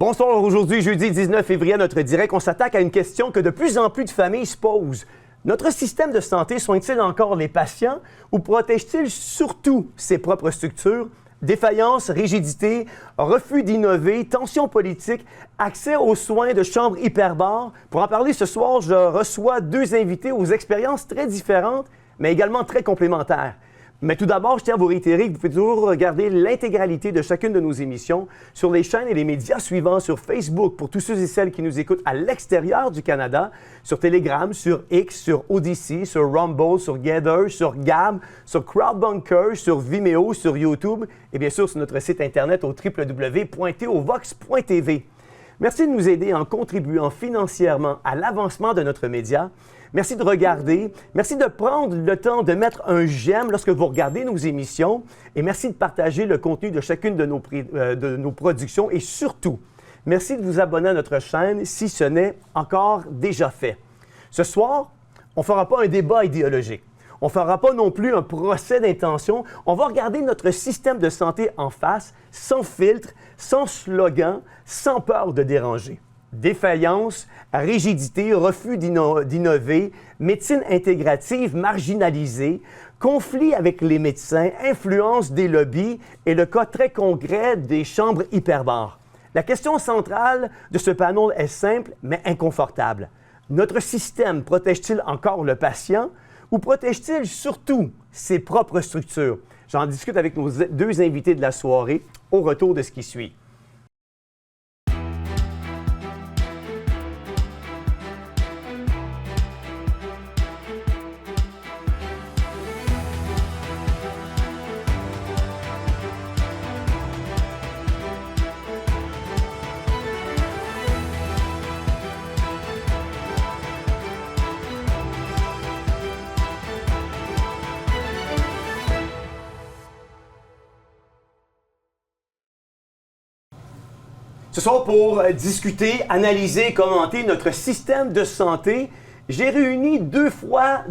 Bonsoir, aujourd'hui, jeudi 19 février, à notre direct, on s'attaque à une question que de plus en plus de familles se posent. Notre système de santé soigne-t-il encore les patients ou protège-t-il surtout ses propres structures? Défaillance, rigidité, refus d'innover, tensions politiques, accès aux soins de chambres hyperbares. Pour en parler ce soir, je reçois deux invités aux expériences très différentes, mais également très complémentaires. Mais tout d'abord, je tiens à vous réitérer que vous pouvez toujours regarder l'intégralité de chacune de nos émissions sur les chaînes et les médias suivants, sur Facebook pour tous ceux et celles qui nous écoutent à l'extérieur du Canada, sur Telegram, sur X, sur Odyssey, sur Rumble, sur Gather, sur Gab, sur Crowdbunker, sur Vimeo, sur YouTube et bien sûr sur notre site internet au www.tovox.tv. Merci de nous aider en contribuant financièrement à l'avancement de notre média. Merci de regarder. Merci de prendre le temps de mettre un j'aime lorsque vous regardez nos émissions. Et merci de partager le contenu de chacune de nos productions. Et surtout, merci de vous abonner à notre chaîne si ce n'est encore déjà fait. Ce soir, on ne fera pas un débat idéologique. On ne fera pas non plus un procès d'intention. On va regarder notre système de santé en face, sans filtre, sans slogan, sans peur de déranger. Défaillance, rigidité, refus d'innover, médecine intégrative marginalisée, conflit avec les médecins, influence des lobbies et le cas très concret des chambres hyperbares. La question centrale de ce panel est simple mais inconfortable. Notre système protège-t-il encore le patient ou protège-t-il surtout ses propres structures? J'en discute avec nos deux invités de la soirée au retour de ce qui suit. Ce soir, pour discuter, analyser et commenter notre système de santé, j'ai réuni deux voix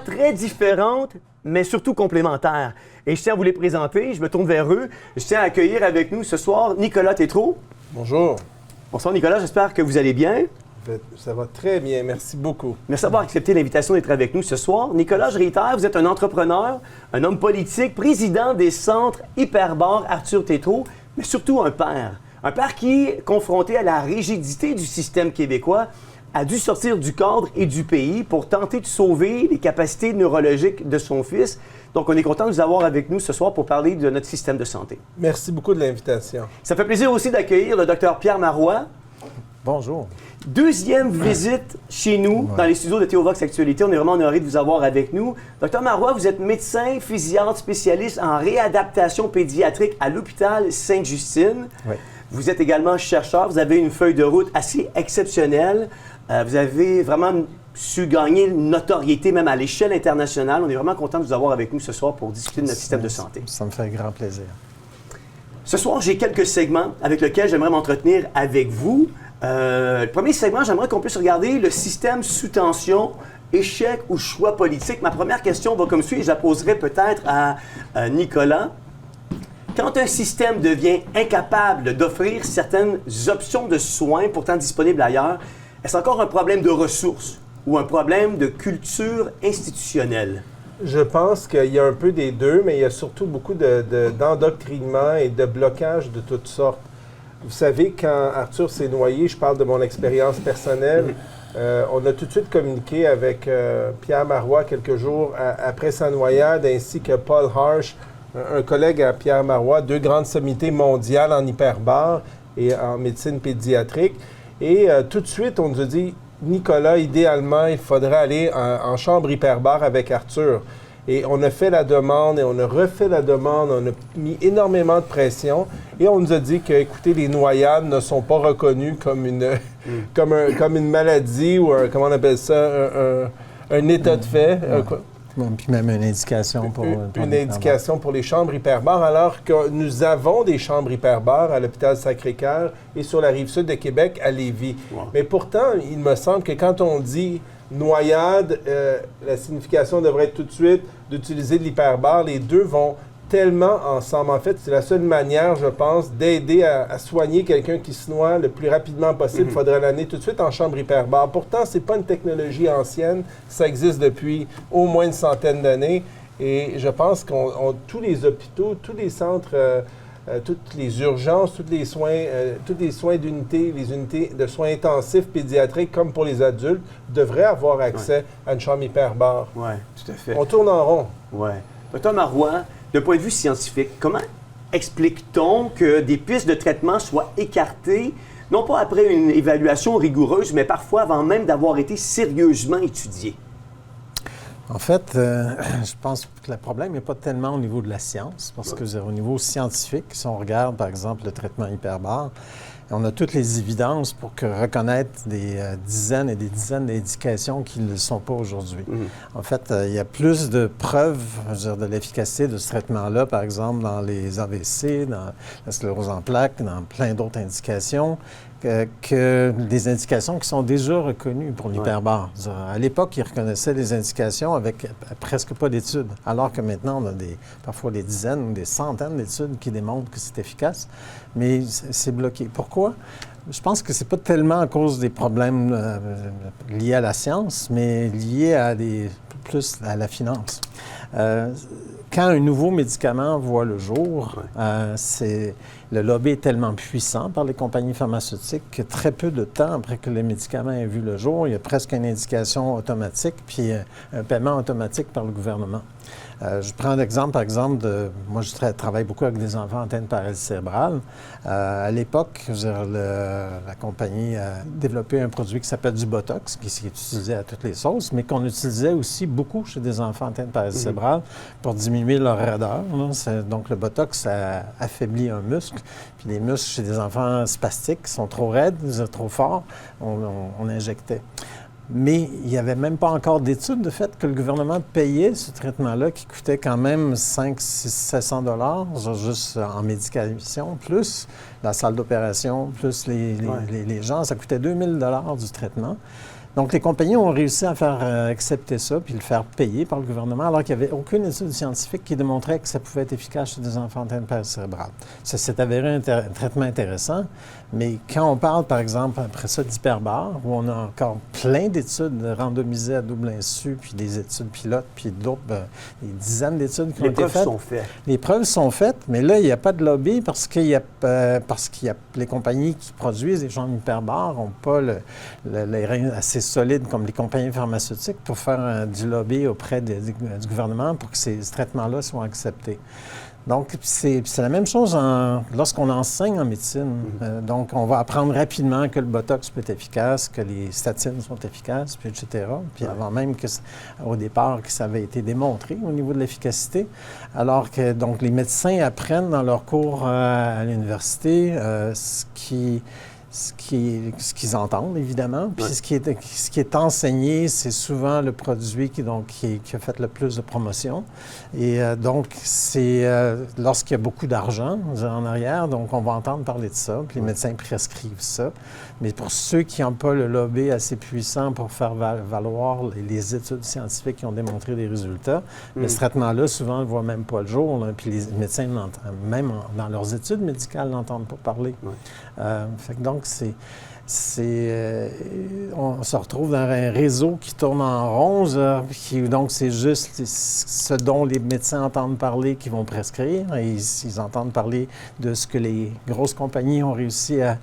très différentes, mais surtout complémentaires. Et je tiens à vous les présenter. Je me tourne vers eux. Je tiens à accueillir avec nous ce soir Nicolas Tétrault. Bonjour. Bonsoir Nicolas, j'espère que vous allez bien. Ça va très bien, merci beaucoup. Merci d'avoir accepté l'invitation d'être avec nous ce soir. Nicolas, je réitère, vous êtes un entrepreneur, un homme politique, président des centres hyperbares Arthur Tétrault, mais surtout un père. Un père qui, confronté à la rigidité du système québécois, a dû sortir du cadre et du pays pour tenter de sauver les capacités neurologiques de son fils. Donc, on est content de vous avoir avec nous ce soir pour parler de notre système de santé. Merci beaucoup de l'invitation. Ça fait plaisir aussi d'accueillir le Dr Pierre Marois. Bonjour. Deuxième visite chez nous, dans les studios de TOVOX Actualité. On est vraiment honoré de vous avoir avec nous. Dr Marois, vous êtes médecin, physiatre spécialiste en réadaptation pédiatrique à l'hôpital Sainte-Justine. Oui. Vous êtes également chercheur. Vous avez une feuille de route assez exceptionnelle. Vous avez vraiment su gagner une notoriété même à l'échelle internationale. On est vraiment content de vous avoir avec nous ce soir pour discuter de notre système de santé. Ça me fait grand plaisir. Ce soir, j'ai quelques segments avec lesquels j'aimerais m'entretenir avec vous. Le premier segment, j'aimerais qu'on puisse regarder le système sous tension, échec ou choix politique. Ma première question va comme suit et je la poserai peut-être à Nicolas. Quand un système devient incapable d'offrir certaines options de soins pourtant disponibles ailleurs, est-ce encore un problème de ressources ou un problème de culture institutionnelle? Je pense qu'il y a un peu des deux, mais il y a surtout beaucoup d'endoctrinement et de blocage de toutes sortes. Vous savez, quand Arthur s'est noyé, je parle de mon expérience personnelle, on a tout de suite communiqué avec Pierre Marois quelques jours après sa noyade, ainsi que Paul Harsh, un collègue à Pierre Marois, deux grandes sommités mondiales en hyperbare et en médecine pédiatrique. Et tout de suite, on nous a dit, Nicolas, idéalement, il faudrait aller en chambre hyperbare avec Arthur. Et on a fait la demande et on a refait la demande, on a mis énormément de pression et on nous a dit que, écoutez, les noyades ne sont pas reconnues comme une, comme une maladie ou comment on appelle ça, un état de fait. Puis même une indication pour une indication pour les chambres hyperbares, alors que nous avons des chambres hyperbares à l'hôpital Sacré-Cœur et sur la Rive-Sud de Québec, à Lévis. Wow. Mais pourtant, il me semble que quand on dit noyade, la signification devrait être tout de suite d'utiliser de l'hyperbare. Les deux vont tellement ensemble. En fait, c'est la seule manière, je pense, d'aider à soigner quelqu'un qui se noie le plus rapidement possible. Il faudrait l'amener tout de suite en chambre hyperbare. Pourtant, ce n'est pas une technologie ancienne. Ça existe depuis au moins une centaine d'années. Et je pense qu'on tous les hôpitaux, tous les centres, toutes les urgences, tous les soins d'unité, les unités de soins intensifs pédiatriques, comme pour les adultes, devraient avoir accès à une chambre hyperbare. Oui, tout à fait. On tourne en rond. Oui. Dr. Marois, d'un point de vue scientifique, comment explique-t-on que des pistes de traitement soient écartées, non pas après une évaluation rigoureuse, mais parfois avant même d'avoir été sérieusement étudiées? En fait, je pense que le problème n'est pas tellement au niveau de la science, parce que au niveau scientifique, si on regarde, par exemple, le traitement hyperbare, on a toutes les évidences pour reconnaître des dizaines et des dizaines d'indications qui ne le sont pas aujourd'hui. En fait, il y a plus de preuves, je veux dire, de l'efficacité de ce traitement-là, par exemple, dans les AVC, dans la sclérose en plaques, dans plein d'autres indications, que des indications qui sont déjà reconnues pour l'hyperbare. À l'époque, ils reconnaissaient des indications avec presque pas d'études, alors que maintenant, on a parfois des dizaines ou des centaines d'études qui démontrent que c'est efficace, mais c'est bloqué. Pourquoi? Je pense que c'est pas tellement à cause des problèmes liés à la science, mais liés plus à la finance. Quand un nouveau médicament voit le jour, le lobby est tellement puissant par les compagnies pharmaceutiques que très peu de temps après que le médicament ait vu le jour, il y a presque une indication automatique puis un paiement automatique par le gouvernement. Je prends l'exemple, par exemple, moi, je travaille beaucoup avec des enfants atteints de paralysie cérébrale. À l'époque, la compagnie a développé un produit qui s'appelle du Botox, qui est utilisé à toutes les sauces, mais qu'on utilisait aussi beaucoup chez des enfants atteints de paralysie cérébrale pour diminuer leur raideur. Donc, le Botox, ça affaiblit un muscle. Puis les muscles chez des enfants spastiques qui sont trop raides, trop forts, on injectait. Mais il n'y avait même pas encore d'études de fait que le gouvernement payait ce traitement-là qui coûtait quand même 700 $ juste en médication, plus la salle d'opération, plus les gens. Ça coûtait 2 000 $ du traitement. Donc, les compagnies ont réussi à faire accepter ça puis le faire payer par le gouvernement, alors qu'il n'y avait aucune étude scientifique qui démontrait que ça pouvait être efficace chez des enfants atteints de paralysie cérébrale. Ça s'est avéré un traitement intéressant, mais quand on parle, par exemple, après ça, d'hyperbare, où on a encore plein d'études randomisées à double insu, puis des études pilotes, puis d'autres, des dizaines d'études qui ont été faites. Les preuves sont faites. Les preuves sont faites, mais là, il n'y a pas de lobby parce qu'il y a les compagnies qui produisent des chambres hyperbares n'ont pas les reins assez solides comme les compagnies pharmaceutiques pour faire du lobby auprès du gouvernement pour que ces traitements-là soient acceptés. Donc, c'est la même chose lorsqu'on enseigne en médecine. Donc, on va apprendre rapidement que le Botox peut être efficace, que les statines sont efficaces, puis etc. Puis avant même au départ que ça avait été démontré au niveau de l'efficacité. Alors que, donc, les médecins apprennent dans leurs cours à l'université ce qu'ils entendent, évidemment. Puis ce qui est enseigné, c'est souvent le produit qui a fait le plus de promotion. Et donc, c'est lorsqu'il y a beaucoup d'argent en arrière, donc on va entendre parler de ça, puis les médecins prescrivent ça. Mais pour ceux qui n'ont pas le lobby assez puissant pour faire valoir les études scientifiques qui ont démontré des résultats, mais ce traitement-là, souvent, ne voit même pas le jour. Là, puis les médecins, même dans leurs études médicales, n'entendent pas parler. Donc, on se retrouve dans un réseau qui tourne en rond, donc c'est juste ce dont les médecins entendent parler qui vont prescrire, et ils entendent parler de ce que les grosses compagnies ont réussi à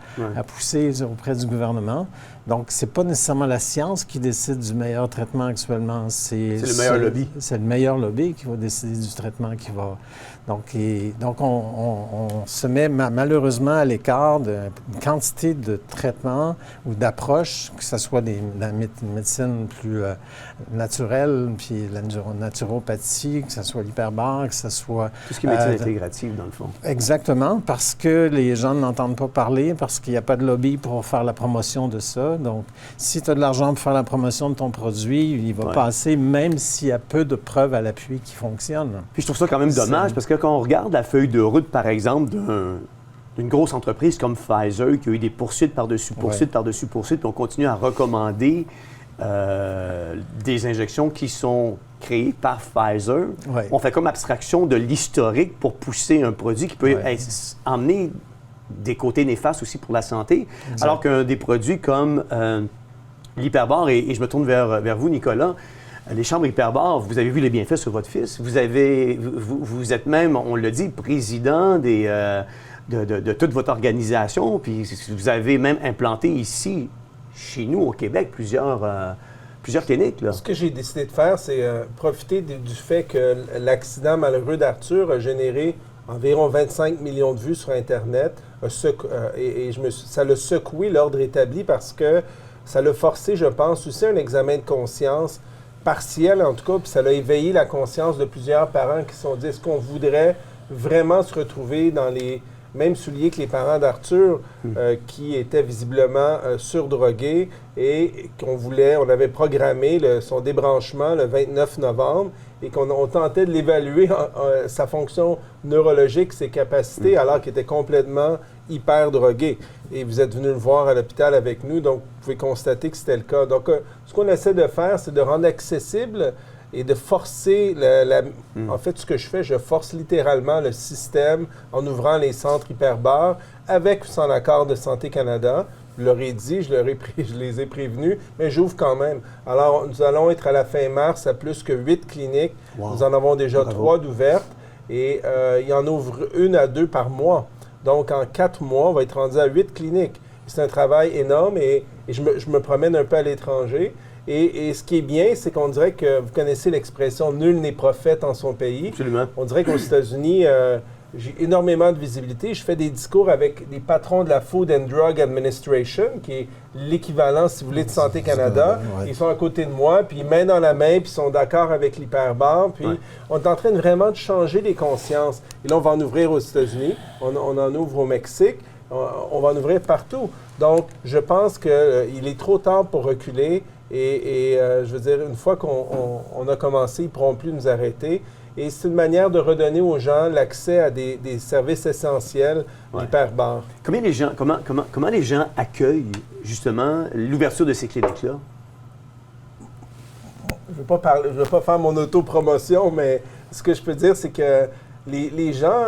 pousser auprès du gouvernement. Donc, c'est pas nécessairement la science qui décide du meilleur traitement actuellement. C'est le meilleur lobby. C'est le meilleur lobby qui va décider du traitement qui va... Donc, on se met malheureusement à l'écart d'une quantité de traitements ou d'approches, que ce soit la médecine plus naturelle, puis la naturopathie, que ce soit l'hyperbare, que ce soit... Tout ce qui est médecine intégrative, dans le fond. Exactement, parce que les gens n'entendent pas parler, parce qu'il n'y a pas de lobby pour faire la promotion de ça. Donc, si tu as de l'argent pour faire la promotion de ton produit, il va passer, même s'il y a peu de preuves à l'appui qui fonctionnent. Puis je trouve ça quand même dommage, parce que quand on regarde la feuille de route, par exemple, d'une grosse entreprise comme Pfizer, qui a eu des poursuites par-dessus poursuites, par-dessus poursuites, puis on continue à recommander des injections qui sont créé par Pfizer. Oui. On fait comme abstraction de l'historique pour pousser un produit qui peut emmener des côtés néfastes aussi pour la santé, Exact. alors qu'un des produits comme l'hyperbare, et je me tourne vers vous, Nicolas, les chambres hyperbares, vous avez vu les bienfaits sur votre fils. Vous êtes même, on l'a dit, président de toute votre organisation, puis vous avez même implanté ici, chez nous, au Québec, plusieurs cliniques. Là. Ce que j'ai décidé de faire, c'est profiter du fait que l'accident malheureux d'Arthur a généré environ 25 millions de vues sur Internet. Ça l'a secoué l'ordre établi parce que ça l'a forcé, je pense, aussi un examen de conscience partiel, en tout cas, puis ça l'a éveillé la conscience de plusieurs parents qui se sont dit, est-ce qu'on voudrait vraiment se retrouver dans les mêmes souliers que les parents d'Arthur, qui étaient visiblement surdrogués et on avait programmé son débranchement le 29 novembre et qu'on tentait de l'évaluer, sa fonction neurologique, ses capacités, alors qu'il était complètement hyper drogué. Et vous êtes venu le voir à l'hôpital avec nous, donc vous pouvez constater que c'était le cas. Donc, ce qu'on essaie de faire, c'est de rendre accessible et de forcer En fait, ce que je fais, je force littéralement le système en ouvrant les centres hyperbares avec ou sans l'accord de Santé Canada. Je leur ai dit, je les ai prévenus, mais j'ouvre quand même. Alors, nous allons être à la fin mars à plus que 8 cliniques. Wow. Nous en avons déjà 3 d'ouvertes et il y en ouvre 1 à 2 par mois. Donc, en 4 mois, on va être rendu à 8 cliniques. C'est un travail énorme et je me promène un peu à l'étranger. Et ce qui est bien, c'est qu'on dirait que, vous connaissez l'expression « nul n'est prophète en son pays ». Absolument. On dirait qu'aux États-Unis, j'ai énormément de visibilité. Je fais des discours avec des patrons de la Food and Drug Administration, qui est l'équivalent, si vous voulez, de Santé Canada. Ils sont à côté de moi, puis main dans la main, puis ils sont d'accord avec l'hyperbare. Puis on est en train vraiment de changer les consciences. Et là, on va en ouvrir aux États-Unis, on en ouvre au Mexique, on va en ouvrir partout. Donc, je pense qu'il est trop tard pour reculer. Et je veux dire, une fois qu'on a commencé, ils ne pourront plus nous arrêter. Et c'est une manière de redonner aux gens l'accès à des services essentiels d'hyperbare. Comment les gens accueillent, justement, l'ouverture de ces cliniques-là? Je ne veux pas faire mon autopromotion, mais ce que je peux dire, c'est que les gens...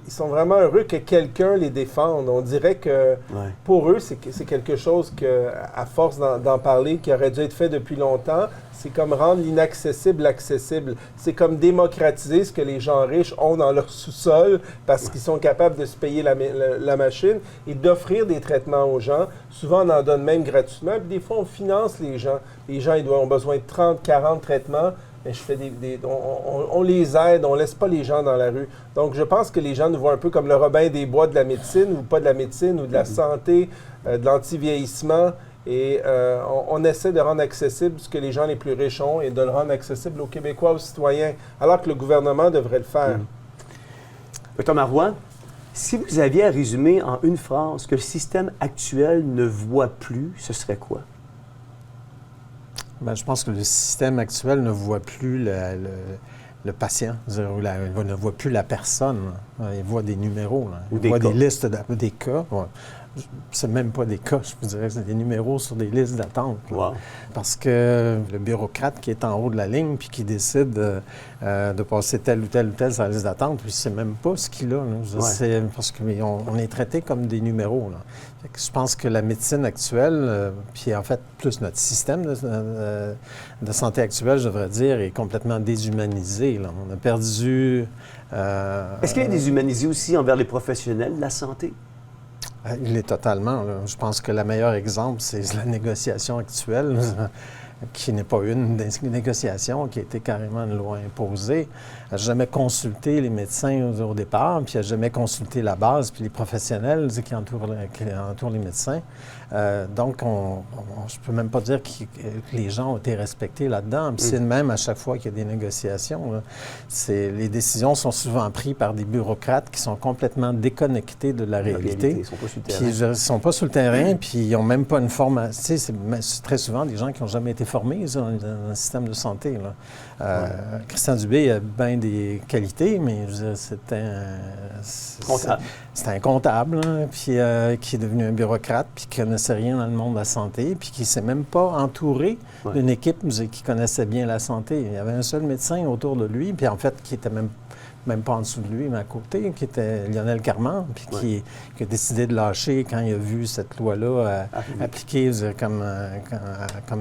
ils sont vraiment heureux que quelqu'un les défende. On dirait que pour eux, c'est quelque chose que, à force d'en parler, qui aurait dû être fait depuis longtemps, c'est comme rendre l'inaccessible accessible. C'est comme démocratiser ce que les gens riches ont dans leur sous-sol parce qu'ils sont capables de se payer la machine et d'offrir des traitements aux gens. Souvent, on en donne même gratuitement. Puis des fois, on finance les gens. Les gens ont besoin de 30, 40 traitements. Mais je fais on les aide, on ne laisse pas les gens dans la rue. Donc, je pense que les gens nous voient un peu comme le Robin des Bois de la médecine, ou pas de la médecine, ou de la santé, de l'anti-vieillissement. Et on essaie de rendre accessible ce que les gens les plus riches ont et de le rendre accessible aux Québécois, aux citoyens, alors que le gouvernement devrait le faire. Dr. Marois, si vous aviez à résumer en une phrase que le système actuel ne voit plus, ce serait quoi? Bien, je pense que le système actuel ne voit plus le patient, il ne voit plus la personne. Il voit des numéros. Il voit des listes, des cas. Ouais. C'est même pas des cas, je vous dirais, c'est des numéros sur des listes d'attente. Wow. Parce que le bureaucrate qui est en haut de la ligne puis qui décide de passer telle ou telle sur la liste d'attente, puis c'est même pas ce qu'il a. C'est parce qu'on est traité comme des numéros. Là. Fait que je pense que la médecine actuelle, puis en fait, plus notre système de santé actuel, je devrais dire, est complètement déshumanisé. Là. On a perdu... Est-ce qu'il est déshumanisé aussi envers les professionnels de la santé? Il est totalement. Là. Je pense que le meilleur exemple, c'est la négociation actuelle, qui n'est pas une négociation, qui a été carrément une loi imposée. Elle n'a jamais consulté les médecins au départ, puis elle n'a jamais consulté la base, puis les professionnels qui entourent les médecins. Donc, je ne peux même pas dire que les gens ont été respectés là-dedans. Puis c'est de même à chaque fois qu'il y a des négociations. Là. Les décisions sont souvent prises par des bureaucrates qui sont complètement déconnectés de la réalité. Ils ne sont pas sur le terrain. Puis ils ne sont pas sur le terrain, puis ils n'ont même pas une formation. C'est très souvent des gens qui n'ont jamais été formé dans le système de santé. Là. Christian Dubé a bien des qualités, mais je veux dire, c'était un comptable, hein, puis qui est devenu un bureaucrate, puis qui ne connaissait rien dans le monde de la santé, puis qui ne s'est même pas entouré d'une équipe qui connaissait bien la santé. Il y avait un seul médecin autour de lui, puis en fait, qui était même pas en dessous de lui, mais à côté, qui était Lionel Carman, puis qui a décidé de lâcher quand il a vu cette loi-là appliquée comme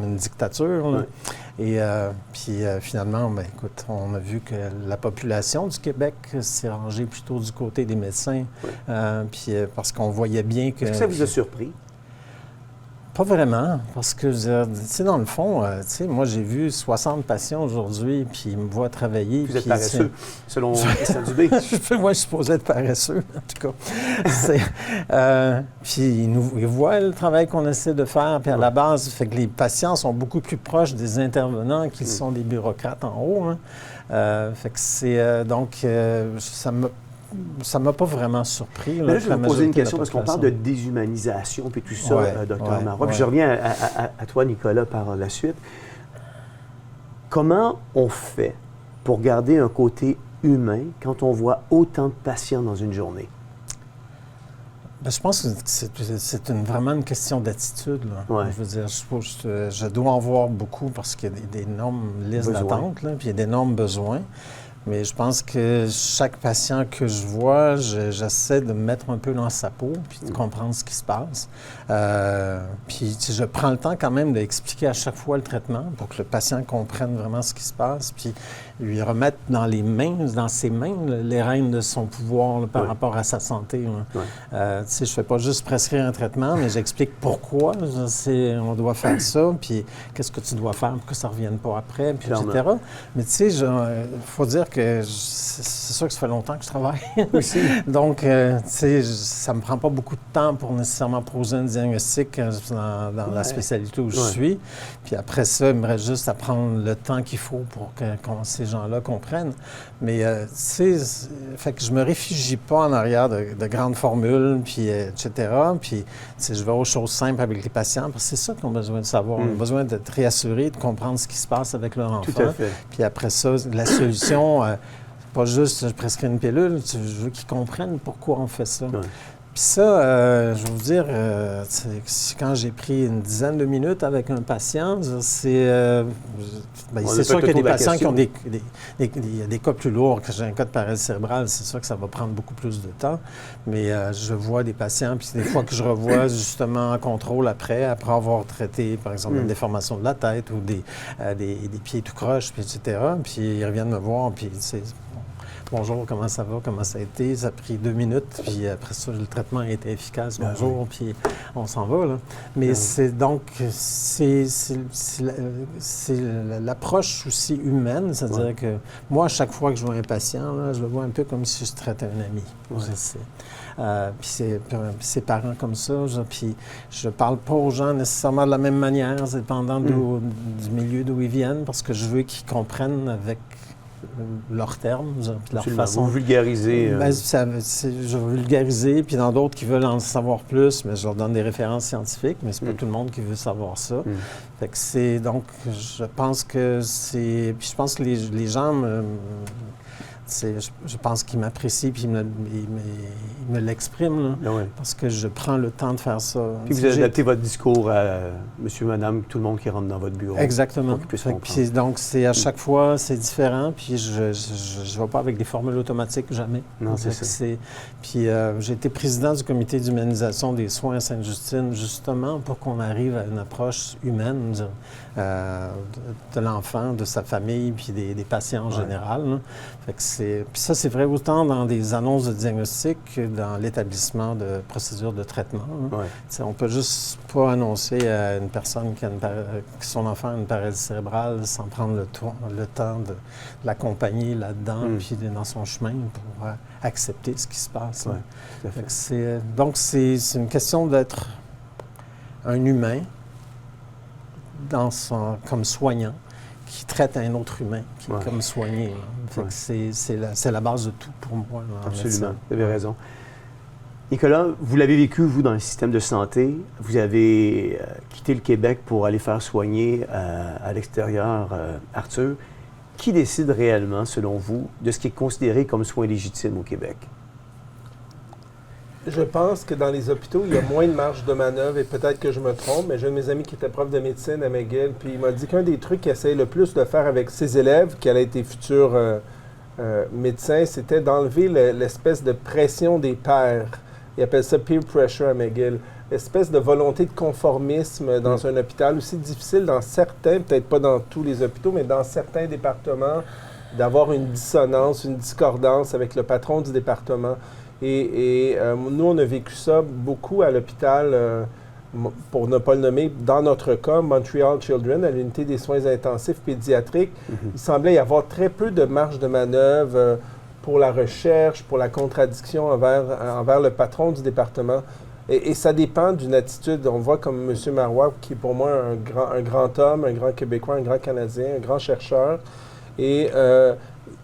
une dictature. Là. Et puis finalement, bien, écoute, on a vu que la population du Québec s'est rangée plutôt du côté des médecins, puis parce qu'on voyait bien que... Est-ce que ça vous a surpris? Pas vraiment, parce que, tu sais, dans le fond, tu sais, moi, j'ai vu 60 patients aujourd'hui, puis ils me voient travailler. Vous êtes paresseux, selon Christian Dubé. Moi, je suis supposé être paresseux, en tout cas. Puis ils voient le travail qu'on essaie de faire, puis à la base, fait que les patients sont beaucoup plus proches des intervenants qu'ils sont des bureaucrates en haut. Hein. Fait que c'est... donc, ça ne m'a pas vraiment surpris. Là, je vais vous poser une question parce qu'on parle de déshumanisation puis tout ça, Dr. Marois. Puis je reviens à toi, Nicolas, par la suite. Comment on fait pour garder un côté humain quand on voit autant de patients dans une journée? Bien, je pense que c'est vraiment une question d'attitude. Je veux dire, je dois en voir beaucoup parce qu'il y a d'énormes listes d'attente, puis il y a d'énormes besoins. Mais je pense que chaque patient que je vois, j'essaie de me mettre un peu dans sa peau puis de comprendre ce qui se passe. Puis je prends le temps quand même d'expliquer à chaque fois le traitement pour que le patient comprenne vraiment ce qui se passe, puis lui remettre dans ses mains les rênes de son pouvoir là, par rapport à sa santé. Tu sais, je fais pas juste prescrire un traitement, mais j'explique pourquoi on doit faire ça, puis qu'est-ce que tu dois faire pour que ça ne revienne pas après, puis etc. Mais tu sais, il faut dire que c'est sûr que ça fait longtemps que je travaille. Donc, tu sais, ça me prend pas beaucoup de temps pour nécessairement poser un diagnostic dans la spécialité où je suis. Puis après ça, il me reste juste à prendre le temps qu'il faut pour que ces gens-là comprennent. Mais, tu sais, fait que je me réfugie pas en arrière de grandes formules, puis etc. Puis, tu sais, je vais aux choses simples avec les patients, parce que c'est ça qu'ils ont besoin de savoir. Ils ont besoin d'être réassurés, de comprendre ce qui se passe avec leur enfant. Tout à fait. Puis après ça, la solution... pas juste je prescris une pilule, je veux qu'ils comprennent pourquoi on fait ça. Puis ça, je vais vous dire, quand j'ai pris une dizaine de minutes avec un patient, c'est sûr qu'il y a des patients qui ont des cas plus lourds. Quand j'ai un cas de paralysie cérébrale, c'est sûr que ça va prendre beaucoup plus de temps. Mais je vois des patients, puis des fois que je revois justement en contrôle après avoir traité, par exemple, une déformation de la tête ou des pieds tout croches, puis etc. Puis ils reviennent me voir, puis c'est... Bonjour, comment ça va? Comment ça a été? Ça a pris 2 minutes, puis après ça, le traitement a été efficace. Bonjour, puis on s'en va, là. Mais c'est l'approche aussi humaine, c'est-à-dire que moi, à chaque fois que je vois un patient, là, je le vois un peu comme si je traitais un ami. Puis ses parents comme ça, puis je parle pas aux gens nécessairement de la même manière, dépendant du milieu d'où ils viennent, parce que je veux qu'ils comprennent avec leurs termes, leur façon. Vous vulgarisez. Je veux vulgariser, puis dans d'autres qui veulent en savoir plus, mais je leur donne des références scientifiques, mais c'est pas tout le monde qui veut savoir ça. Fait que c'est donc, je pense que c'est, puis je pense que les gens je pense qu'ils m'apprécient puis ils me l'expriment, parce que je prends le temps de faire ça. Puis vous adaptez votre discours à monsieur, madame, tout le monde qui rentre dans votre bureau. Exactement. Puis donc, c'est à chaque fois, c'est différent, puis je ne vais pas avec des formules automatiques, jamais. Non, c'est ça. Puis j'ai été président du comité d'humanisation des soins à Sainte-Justine, justement, pour qu'on arrive à une approche humaine de l'enfant, de sa famille, puis des patients en général. Fait que puis ça, c'est vrai autant dans des annonces de diagnostic que dans l'établissement de procédures de traitement. On ne peut juste pas annoncer à une personne que son enfant a une paralysie cérébrale sans prendre le temps de l'accompagner là-dedans, puis dans son chemin pour accepter ce qui se passe. Donc, c'est une question d'être un humain comme soignant, qui traite un autre humain, qui est comme soigné. C'est la base de tout pour moi. Absolument, vous avez raison. Nicolas, vous l'avez vécu, vous, dans le système de santé. Vous avez quitté le Québec pour aller faire soigner à l'extérieur. Arthur, qui décide réellement, selon vous, de ce qui est considéré comme soins légitimes au Québec? Je pense que dans les hôpitaux, il y a moins de marge de manœuvre, et peut-être que je me trompe, mais j'ai un de mes amis qui était prof de médecine à McGill, puis il m'a dit qu'un des trucs qu'il essayait le plus de faire avec ses élèves, qui allaient être futurs médecins, c'était d'enlever l'espèce de pression des pairs. Il appelle ça peer pressure à McGill. L'espèce de volonté de conformisme dans un hôpital, aussi difficile dans certains, peut-être pas dans tous les hôpitaux, mais dans certains départements, d'avoir une dissonance, une discordance avec le patron du département. Et nous, on a vécu ça beaucoup à l'hôpital, pour ne pas le nommer, dans notre cas, Montreal Children, à l'unité des soins intensifs pédiatriques. Il semblait y avoir très peu de marge de manœuvre pour la recherche, pour la contradiction envers le patron du département. Et ça dépend d'une attitude. On voit comme M. Marois, qui est pour moi un grand homme, un grand Québécois, un grand Canadien, un grand chercheur. Et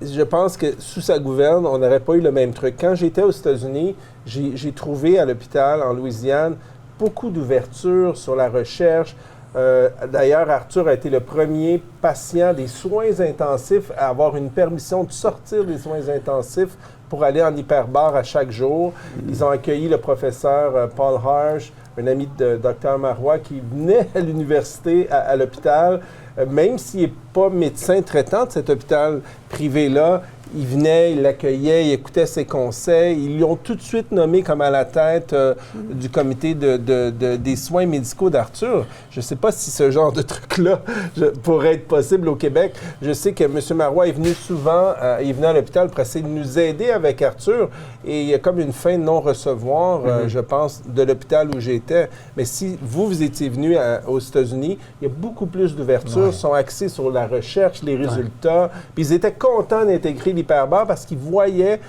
je pense que sous sa gouverne, on n'aurait pas eu le même truc. Quand j'étais aux États-Unis, j'ai trouvé à l'hôpital en Louisiane beaucoup d'ouverture sur la recherche. D'ailleurs, Arthur a été le premier patient des soins intensifs à avoir une permission de sortir des soins intensifs pour aller en hyperbare à chaque jour. Ils ont accueilli le professeur Paul Harsh, un ami de Dr. Marois, qui venait à l'université, à l'hôpital. Même s'il n'est pas médecin traitant de cet hôpital privé-là, il venait, il l'accueillait, il écoutait ses conseils. Ils l'ont tout de suite nommé comme à la tête du comité des soins médicaux d'Arthur. Je ne sais pas si ce genre de truc-là pourrait être possible au Québec. Je sais que M. Marois est venu souvent, il venait à l'hôpital pour essayer de nous aider avec Arthur. Et il y a comme une fin de non-recevoir, je pense, de l'hôpital où j'étais. Mais si vous étiez venu aux États-Unis, il y a beaucoup plus d'ouverture, sont axés sur la recherche, les résultats. Puis ils étaient contents d'intégrer l'hyperbare parce qu'ils voyaient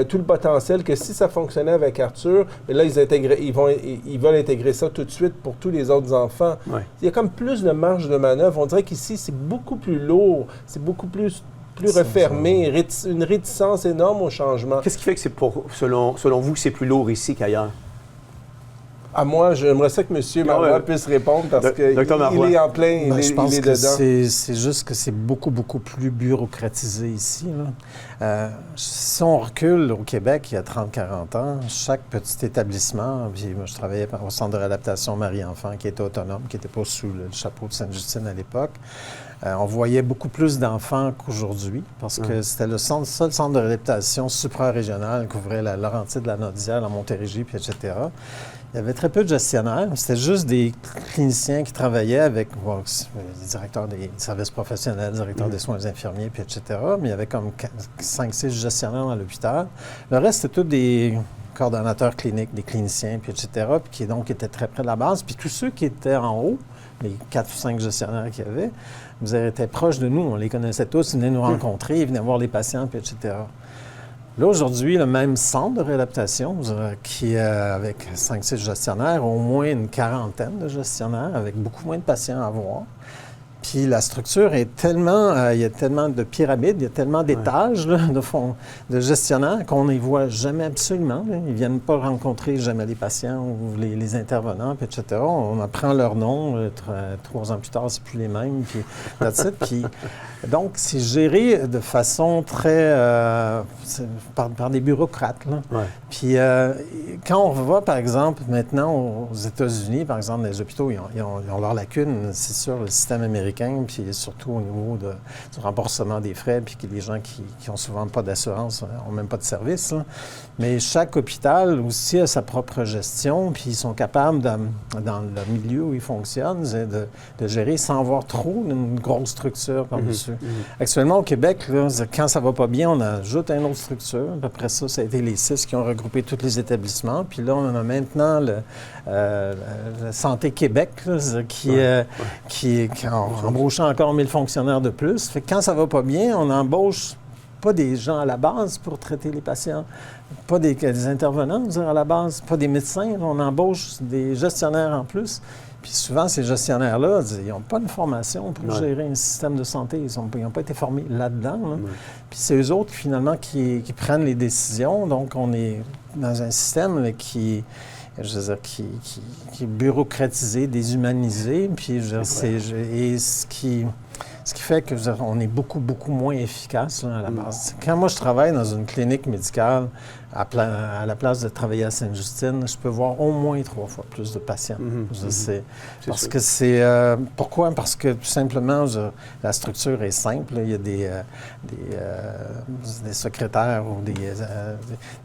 tout le potentiel que si ça fonctionnait avec Arthur, mais là, ils veulent intégrer ça tout de suite pour tous les autres enfants. Ouais. Il y a comme plus de marge de manœuvre. On dirait qu'ici, c'est beaucoup plus lourd, c'est beaucoup plus refermé, une réticence énorme au changement. Qu'est-ce qui fait que c'est selon vous, c'est plus lourd ici qu'ailleurs? À moi, j'aimerais ça que M. Marois puisse répondre parce qu'il est en plein, je pense il est que dedans. C'est juste que c'est beaucoup, beaucoup plus bureaucratisé ici. Si on recule au Québec, il y a 30-40 ans, chaque petit établissement, puis moi je travaillais au centre de réadaptation Marie-Enfant qui était autonome, qui n'était pas sous le chapeau de Sainte-Justine à l'époque. On voyait beaucoup plus d'enfants qu'aujourd'hui parce que c'était le seul centre de réadaptation suprarégional qui couvrait la Laurentide, la Naudière, la Montérégie, puis etc. Il y avait très peu de gestionnaires. C'était juste des cliniciens qui travaillaient avec les directeurs des services professionnels, directeurs des soins infirmiers, puis etc. Mais il y avait comme 5-6 gestionnaires dans l'hôpital. Le reste, c'était tous des coordonnateurs cliniques, des cliniciens, puis etc., puis qui donc étaient très près de la base. Puis tous ceux qui étaient en haut, les 4 ou 5 gestionnaires qu'il y avait, vous étaient proches de nous. On les connaissait tous. Ils venaient nous rencontrer, ils venaient voir les patients, puis etc. Là, aujourd'hui, le même centre de réadaptation, qui avec 5-6 gestionnaires, au moins une quarantaine de gestionnaires, avec beaucoup moins de patients à voir. Puis la structure est tellement, il y a tellement de pyramides, il y a tellement d'étages de gestionnaires qu'on ne les voit jamais absolument. Ils ne viennent pas rencontrer jamais les patients ou les intervenants, puis etc. On apprend leur nom, 3 ans plus tard, c'est plus les mêmes, puis that's it. Puis, donc, c'est géré de façon très... par des bureaucrates. Là. Ouais. Puis quand on va, par exemple, maintenant aux États-Unis, par exemple, les hôpitaux, ils ont leurs lacunes, c'est sûr, le système américain, puis surtout au niveau du remboursement des frais, puis que les gens qui n'ont souvent pas d'assurance n'ont même pas de service. Là. Mais chaque hôpital aussi a sa propre gestion, puis ils sont capables, dans le milieu où ils fonctionnent, de gérer sans avoir trop une grosse structure par-dessus. Actuellement, au Québec, là, quand ça va pas bien, on ajoute une autre structure. Après ça, ça a été les 6 qui ont regroupé tous les établissements. Puis là, on a maintenant le Santé Québec, là, qui embauche encore 1000 fonctionnaires de plus. Fait que quand ça va pas bien, on embauche pas des gens à la base pour traiter les patients, pas des intervenants, je veux dire, à la base, pas des médecins. On embauche des gestionnaires en plus. Puis souvent, ces gestionnaires-là, ils n'ont pas de formation pour gérer un système de santé. Ils n'ont pas été formés là-dedans. Là. Puis c'est eux autres, finalement, qui prennent les décisions. Donc, on est dans un système là, qui est bureaucratisé, déshumanisé. Puis, ce qui fait qu'on est beaucoup, beaucoup moins efficace là, à la base. Quand moi, je travaille dans une clinique médicale, à la place de travailler à Sainte-Justine, je peux voir au moins 3 fois plus de patients. Pourquoi? Parce que tout simplement, la structure est simple. Il y a des secrétaires ou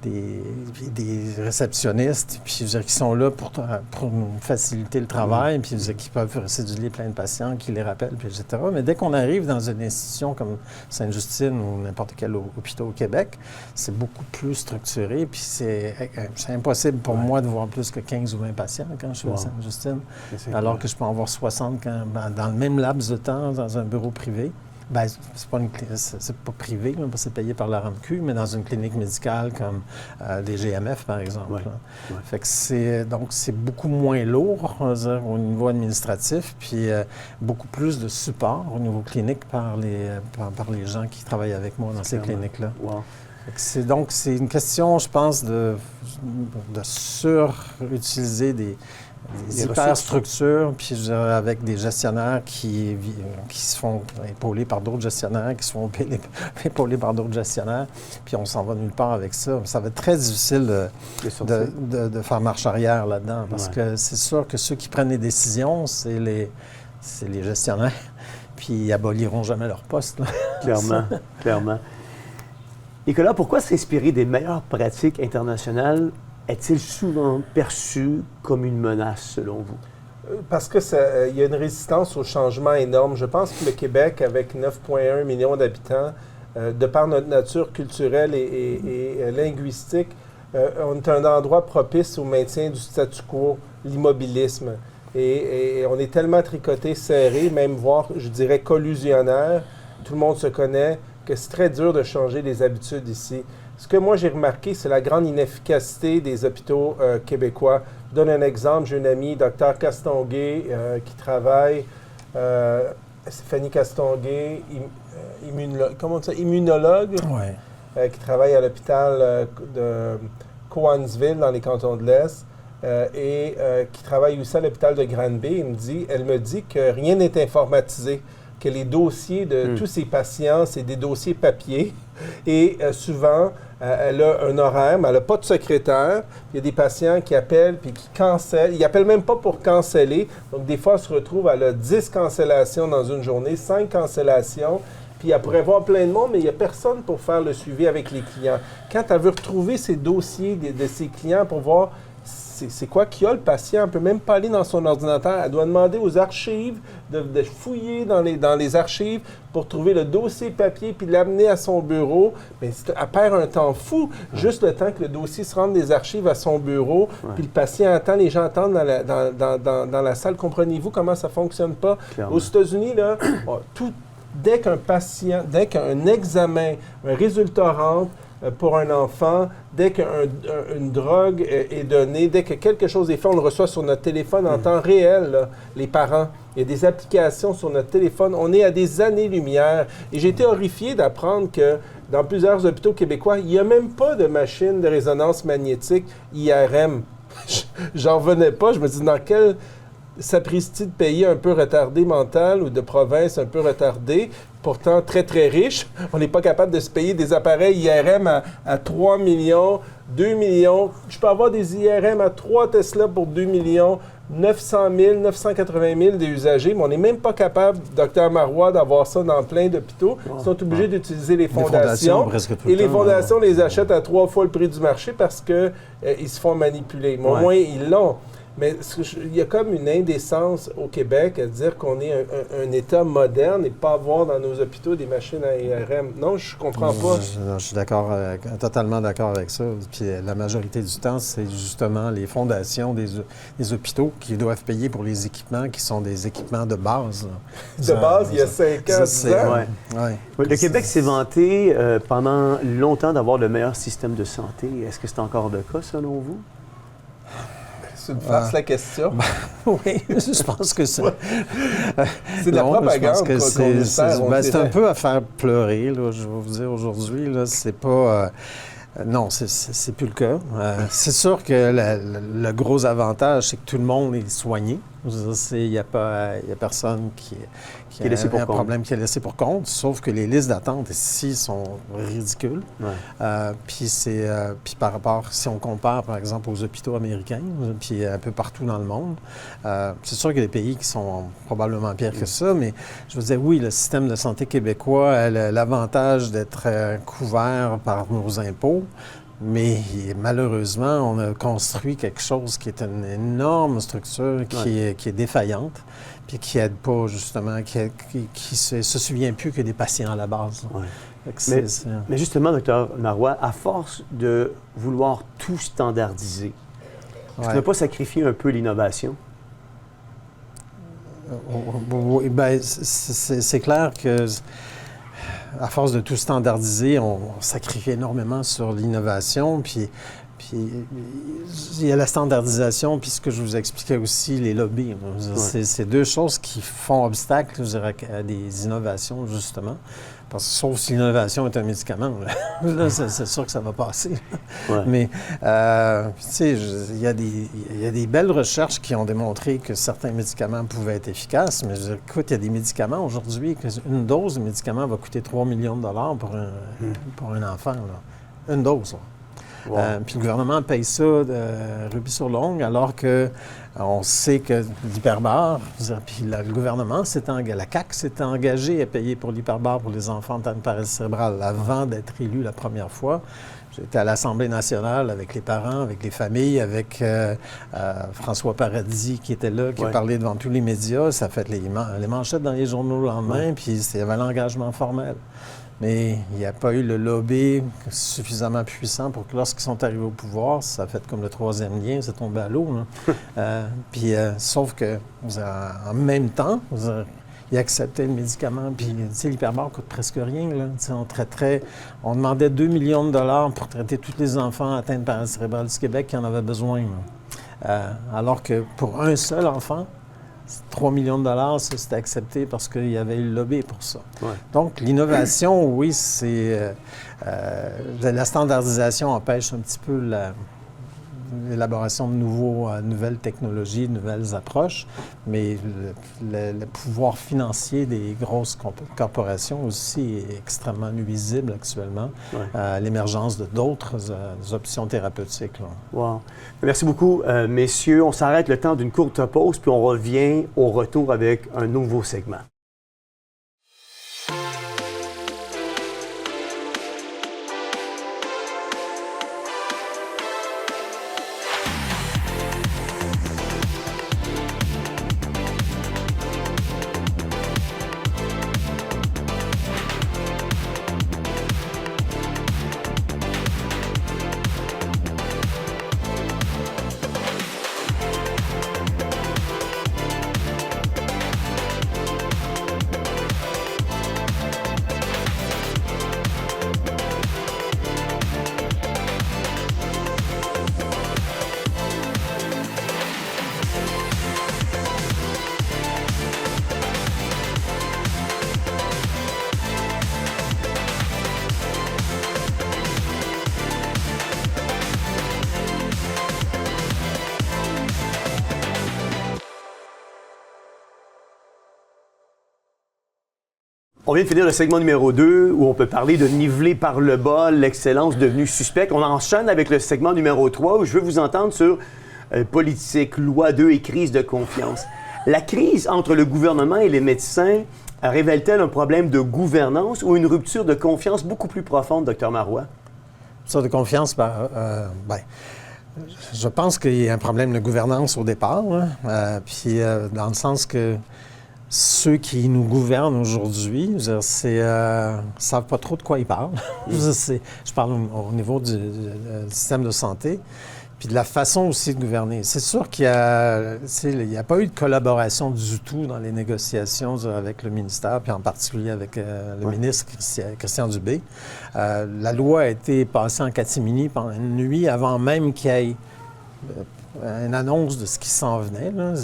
des réceptionnistes puis, qui sont là pour nous faciliter le travail, puis qui peuvent céduler plein de patients, qui les rappellent, puis etc. Mais dès qu'on arrive dans une institution comme Sainte-Justine ou n'importe quel hôpital au Québec, c'est beaucoup plus structuré. Puis c'est impossible pour moi de voir plus que 15 ou 20 patients quand je suis à Sainte-Justine, alors que je peux en voir 60 dans le même laps de temps dans un bureau privé. Bien, c'est pas privé, c'est payé par la RAMQ, mais dans une clinique médicale comme les GMF, par exemple. Fait que c'est beaucoup moins lourd, on va dire, au niveau administratif, puis beaucoup plus de support au niveau clinique par les gens qui travaillent avec moi dans ces cliniques-là. Donc, c'est une question, je pense, de surutiliser des hyperstructures, puis avec des gestionnaires qui se font épauler par d'autres gestionnaires, qui se font épauler par d'autres gestionnaires, puis on s'en va nulle part avec ça. Ça va être très difficile de faire marche arrière là-dedans, parce que c'est sûr que ceux qui prennent les décisions, c'est les gestionnaires, puis ils aboliront jamais leur poste. Là. Clairement. Nicolas, pourquoi s'inspirer des meilleures pratiques internationales est-il souvent perçu comme une menace, selon vous? Parce qu'il y a une résistance au changement énorme. Je pense que le Québec, avec 9,1 millions d'habitants, de par notre nature culturelle et linguistique, on est un endroit propice au maintien du statu quo, l'immobilisme. Et on est tellement tricoté, serré, même voire, je dirais, collusionnaire, tout le monde se connaît, que c'est très dur de changer les habitudes ici. Ce que moi j'ai remarqué, c'est la grande inefficacité des hôpitaux québécois. Je donne un exemple, j'ai une amie, Dr Castonguay, qui travaille, Stéphanie Castonguay, immunologue, qui travaille à l'hôpital de Cowansville, dans les cantons de l'Est, et qui travaille aussi à l'hôpital de Granby. Elle me dit que rien n'est informatisé, que les dossiers de tous ces patients, c'est des dossiers papier. Et souvent, elle a un horaire, mais elle n'a pas de secrétaire. Il y a des patients qui appellent puis qui cancellent. Ils n'appellent même pas pour canceller. Donc, des fois, elle se retrouve, elle a 10 cancellations dans une journée, 5 cancellations. Puis elle pourrait voir plein de monde, mais il n'y a personne pour faire le suivi avec les clients. Quand elle veut retrouver ces dossiers de ses clients pour voir c'est quoi qu'il y a, le patient, elle ne peut même pas aller dans son ordinateur. Elle doit demander aux archives de fouiller dans les archives pour trouver le dossier papier puis l'amener à son bureau. Mais elle perd un temps fou, juste le temps que le dossier se rende des archives à son bureau, puis le patient attend, les gens attendent dans la salle. Comprenez-vous comment ça ne fonctionne pas? Clairement. Aux États-Unis, là, dès qu'un examen, un résultat rentre, pour un enfant, dès qu'une drogue est donnée, dès que quelque chose est fait, on le reçoit sur notre téléphone en temps réel, là, les parents. Il y a des applications sur notre téléphone. On est à des années-lumière. Et j'ai été horrifié d'apprendre que dans plusieurs hôpitaux québécois, il n'y a même pas de machine de résonance magnétique IRM. J'en revenais pas. Je me dis, dans quel sapristi de pays un peu retardé mental ou de province un peu retardé, pourtant très, très riche, on n'est pas capable de se payer des appareils IRM à 3 millions, 2 millions. Je peux avoir des IRM à 3 Tesla pour 2 millions, 900 000, 980 000 des usagers, mais on n'est même pas capable, Dr Marois, d'avoir ça dans plein d'hôpitaux. Ils sont obligés d'utiliser les fondations. Et les fondations les achètent à 3 fois le prix du marché parce qu'ils se font manipuler. Mais au moins, ils l'ont. Mais il y a comme une indécence au Québec à dire qu'on est un État moderne et pas avoir dans nos hôpitaux des machines à IRM. Non, je comprends pas. Je suis d'accord, totalement d'accord avec ça. Puis la majorité du temps, c'est justement les fondations des hôpitaux qui doivent payer pour les équipements qui sont des équipements de base. De base, il y a 5 ans, 10 ans. Ouais. Le Québec s'est vanté pendant longtemps d'avoir le meilleur système de santé. Est-ce que c'est encore le cas, selon vous? C'est une farce, la question. Oui, je pense que c'est... C'est de la propagande qu'on nous sert. C'est un peu à faire pleurer, là, je vais vous dire aujourd'hui. Là, c'est pas... non, c'est plus le cas. C'est sûr que le gros avantage, c'est que tout le monde est soigné. Il n'y a personne qui a un problème qui est laissé pour compte, sauf que les listes d'attente ici sont ridicules. Ouais. Puis par rapport, si on compare par exemple aux hôpitaux américains, puis un peu partout dans le monde, c'est sûr qu'il y a des pays qui sont probablement pires que ça, mais je veux dire, oui, le système de santé québécois a l'avantage d'être couvert par nos impôts. Mais malheureusement, on a construit quelque chose qui est une énorme structure qui est défaillante, puis qui n'aide pas, justement, qui se souvient plus que des patients à la base. Ouais. Mais justement, Dr. Marois, à force de vouloir tout standardiser, est-ce qu'on n'a pas sacrifié un peu l'innovation? Bien, c'est clair que... À force de tout standardiser, on sacrifie énormément sur l'innovation, puis il y a la standardisation, puis ce que je vous expliquais aussi, les lobbies. C'est deux choses qui font obstacle, je dirais, à des innovations, justement. Parce que sauf si l'innovation est un médicament, là c'est sûr que ça va passer. Ouais. Mais, tu sais, il y a des belles recherches qui ont démontré que certains médicaments pouvaient être efficaces, mais je veux dire, écoute, il y a des médicaments aujourd'hui, une dose de médicament va coûter 3 millions de dollars pour un enfant, là. Une dose, là. Wow. Puis le gouvernement paye ça de rubis sur l'ongle, alors qu'on sait que l'hyperbare, puis le gouvernement, la CAQ s'est engagée à payer pour l'hyperbare pour les enfants atteints de paralysie cérébrale avant d'être élu la première fois. J'étais à l'Assemblée nationale avec les parents, avec les familles, avec François Paradis qui était là, qui a parlé devant tous les médias. Ça a fait les manchettes dans les journaux le lendemain, puis il y avait l'engagement formel. Mais il n'y a pas eu le lobby suffisamment puissant pour que lorsqu'ils sont arrivés au pouvoir, ça a fait comme le troisième lien, c'est tombé à l'eau. Sauf que, en même temps, il acceptait le médicament, puis l'hyperbare coûte presque rien. Là. On demandait 2 millions de dollars pour traiter tous les enfants atteints de paralysie cérébrale du Québec qui en avaient besoin. Alors que pour un seul enfant, 3 millions de dollars, ça, c'était accepté parce qu'il y avait eu le lobby pour ça. Ouais. Donc, l'innovation, oui, c'est... la standardisation empêche un petit peu l'élaboration de nouvelles technologies, de nouvelles approches, mais le pouvoir financier des grosses corporations aussi est extrêmement nuisible actuellement à l'émergence d'autres options thérapeutiques. Là. Wow. Merci beaucoup, messieurs. On s'arrête le temps d'une courte pause, puis on revient au retour avec un nouveau segment. On vient de finir le segment numéro 2 où on peut parler de niveler par le bas l'excellence devenue suspecte. On enchaîne avec le segment numéro 3 où je veux vous entendre sur politique, loi 2 et crise de confiance. La crise entre le gouvernement et les médecins révèle-t-elle un problème de gouvernance ou une rupture de confiance beaucoup plus profonde, Dr. Marois? Ça, de confiance, Je pense qu'il y a un problème de gouvernance au départ, hein. Puis dans le sens que ceux qui nous gouvernent aujourd'hui, ne savent pas trop de quoi ils parlent. Je parle au niveau du système de santé, puis de la façon aussi de gouverner. C'est sûr qu'il n'y a pas eu de collaboration du tout dans les négociations avec le ministère, puis en particulier avec le ministre Christian Dubé. La loi a été passée en catimini pendant une nuit avant même qu'il y ait une annonce de ce qui s'en venait. Là.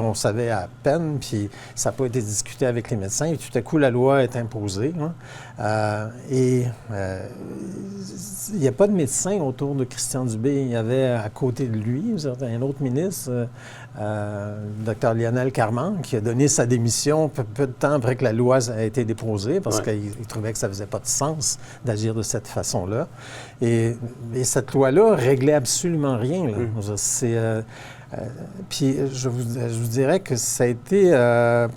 On savait à peine, puis ça n'a pas été discuté avec les médecins. Et tout à coup, la loi est imposée. Il n'y a pas de médecin autour de Christian Dubé. Il y avait à côté de lui un autre ministre, Dr Lionel Carman, qui a donné sa démission peu de temps après que la loi a été déposée, parce qu'il trouvait que ça ne faisait pas de sens d'agir de cette façon-là. Et cette loi-là réglait absolument rien. Là. Puis je vous dirais que ça a été,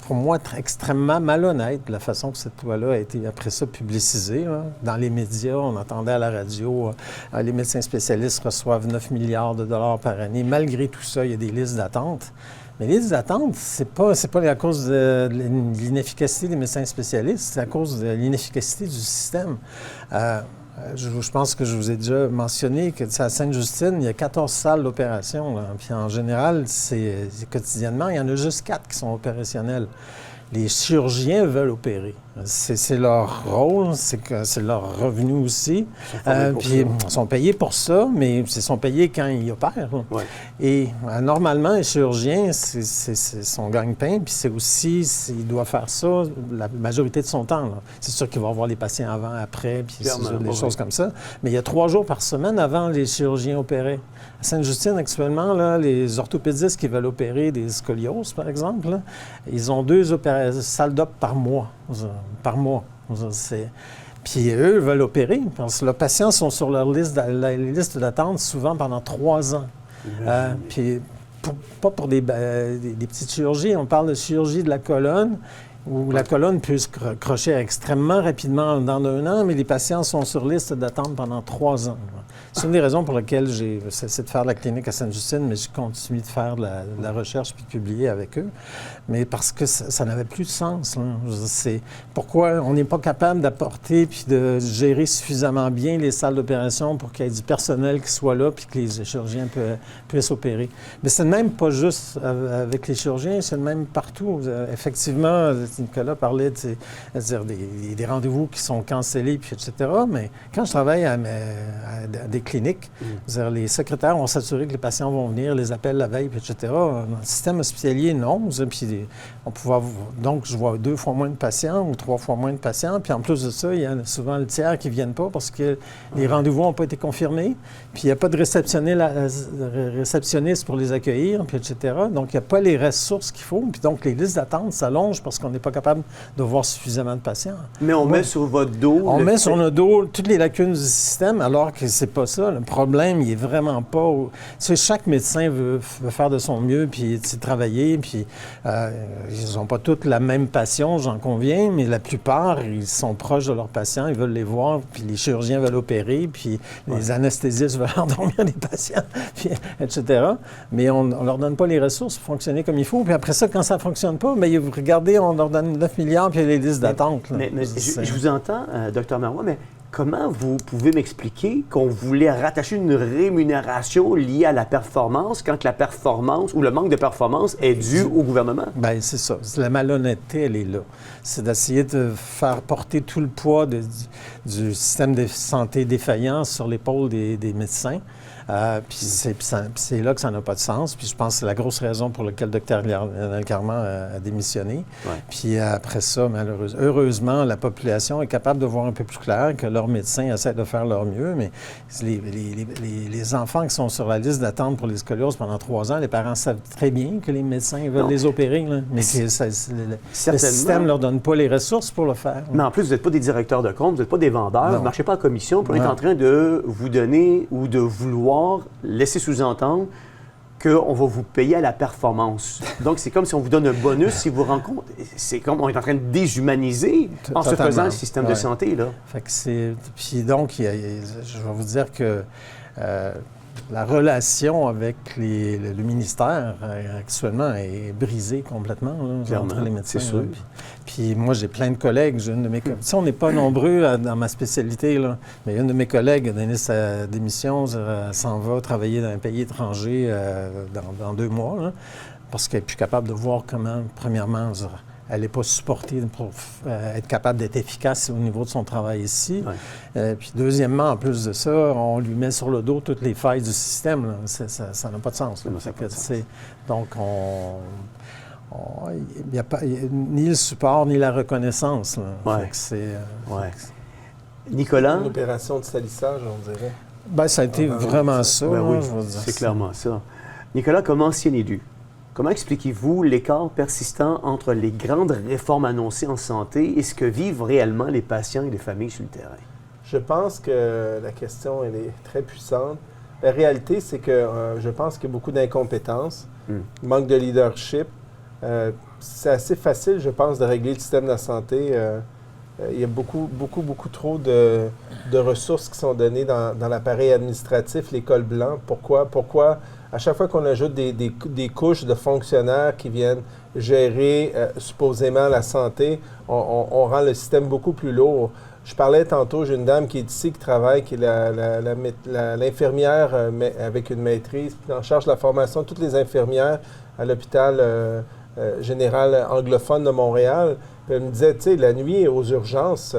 pour moi, extrêmement malhonnête la façon que cette loi-là a été, après ça, publicisée. Là. Dans les médias, on entendait à la radio, les médecins spécialistes reçoivent 9 milliards de dollars par année. Malgré tout ça, il y a des listes d'attente. Mais les listes d'attente, c'est pas à cause de l'inefficacité des médecins spécialistes, c'est à cause de l'inefficacité du système. Je pense que je vous ai déjà mentionné que à Sainte-Justine, il y a 14 salles d'opération. Puis en général, quotidiennement, il y en a juste 4 qui sont opérationnelles. Les chirurgiens veulent opérer. C'est leur rôle, c'est leur revenu aussi. Puis ils sont payés pour ça, mais ils sont payés quand ils opèrent. Ouais. Et normalement, les chirurgiens, c'est son gagne-pain, puis c'est aussi, il doit faire ça la majorité de son temps. Là. C'est sûr qu'il va voir les patients avant, après, puis des choses comme ça. Mais il y a 3 jours par semaine avant les chirurgiens opérer. À Sainte-Justine, actuellement, là, les orthopédistes qui veulent opérer des scolioses, par exemple, là, ils ont 2 salles d'op par mois. Puis eux veulent opérer parce que leurs patients sont sur leur liste d'attente souvent pendant 3 ans. Puis pas pour des petites chirurgies, on parle de chirurgie de la colonne où la colonne peut se crocher extrêmement rapidement dans un an, mais les patients sont sur liste d'attente pendant 3 ans. C'est une des raisons pour lesquelles j'ai cessé de faire de la clinique à Sainte-Justine, mais je continue de faire de la recherche puis de publier avec eux. Mais parce que ça n'avait plus de sens. Là. C'est pourquoi on n'est pas capable d'apporter puis de gérer suffisamment bien les salles d'opération pour qu'il y ait du personnel qui soit là puis que les chirurgiens puissent opérer. Mais c'est même pas juste avec les chirurgiens, c'est même partout. Effectivement, Nicolas parlait des rendez-vous qui sont cancellés, puis etc. Mais quand je travaille à des cliniques, les secrétaires vont s'assurer que les patients vont venir, les appels la veille, puis etc. Dans le système hospitalier, non. Puis donc, je vois 2 fois moins de patients ou 3 fois moins de patients. Puis en plus de ça, il y a souvent le tiers qui ne viennent pas parce que les rendez-vous n'ont pas été confirmés. Puis il n'y a pas de réceptionniste pour les accueillir, puis etc. Donc, il n'y a pas les ressources qu'il faut. Puis donc, les listes d'attente s'allongent parce qu'on n'est pas capable de voir suffisamment de patients. Mais on met sur votre dos... On met sur notre dos toutes les lacunes du système, alors que c'est pas ça. Le problème, il est vraiment pas... Tu sais, chaque médecin veut faire de son mieux, puis travailler, puis ils n'ont pas tous la même passion, j'en conviens, mais la plupart, ils sont proches de leurs patients, ils veulent les voir, puis les chirurgiens veulent opérer, puis les anesthésistes veulent endormir les patients, puis, etc. Mais on ne leur donne pas les ressources pour fonctionner comme il faut. Puis après ça, quand ça ne fonctionne pas, bien, regardez, on leur donne 9 milliards, puis il y a les listes d'attente. Mais je vous entends, Dr Marois, mais comment vous pouvez m'expliquer qu'on voulait rattacher une rémunération liée à la performance quand la performance ou le manque de performance est dû au gouvernement? Bien, c'est ça. La malhonnêteté, elle est là. C'est d'essayer de faire porter tout le poids du système de santé défaillant sur l'épaule des médecins. Puis c'est là que ça n'a pas de sens. Puis je pense que c'est la grosse raison pour laquelle le Dr Lionel Carman a démissionné. Ouais. Puis après ça, heureusement, la population est capable de voir un peu plus clair, que leurs médecins essaient de faire leur mieux, mais les enfants qui sont sur la liste d'attente pour les scolioses pendant 3 ans, les parents savent très bien que les médecins veulent les opérer, là, mais le système ne leur donne pas les ressources pour le faire. Mais en plus, vous n'êtes pas des directeurs de compte, vous n'êtes pas des vendeurs, vous ne marchez pas en commission, puis on est en train de vous donner ou de vouloir laisser sous-entendre qu'on va vous payer à la performance. Donc, c'est comme si on vous donne un bonus si vous rencontrez. C'est comme on est en train de déshumaniser en se faisant le système de santé, là. Fait que c'est... Puis donc, je vais vous dire que la relation avec le ministère actuellement est brisée complètement là, entre les médecins. C'est sûr. Puis moi, j'ai plein de collègues. J'ai une de mes si on n'est pas nombreux dans ma spécialité, là, mais une de mes collègues a donné sa démission, s'en va travailler dans un pays étranger dans 2 mois, là, parce qu'elle n'est plus capable de voir comment, premièrement, elle n'est pas supportée pour être capable d'être efficace au niveau de son travail ici. Ouais. Puis deuxièmement, en plus de ça, on lui met sur le dos toutes les failles du système. Là. Ça n'a pas de sens. Donc, il n'y a ni le support ni la reconnaissance. Ouais. C'est Nicolas? Une opération de salissage, on dirait. Bien, ça a été vraiment ça. Ben oui, je veux dire. C'est clairement ça. Nicolas, comme ancien élu, comment expliquez-vous l'écart persistant entre les grandes réformes annoncées en santé et ce que vivent réellement les patients et les familles sur le terrain? Je pense que la question, elle est très puissante. La réalité, c'est que je pense qu'il y a beaucoup d'incompétence, manque de leadership. C'est assez facile, je pense, de régler le système de la santé. Il y a beaucoup trop de ressources qui sont données dans l'appareil administratif, l'école blanc. Pourquoi à chaque fois qu'on ajoute des couches de fonctionnaires qui viennent gérer supposément la santé, on rend le système beaucoup plus lourd. Je parlais tantôt, j'ai une dame qui est ici, qui travaille, qui est l'infirmière avec une maîtrise, puis en charge de la formation de toutes les infirmières à l'hôpital général anglophone de Montréal. Puis elle me disait, tu sais, la nuit aux urgences,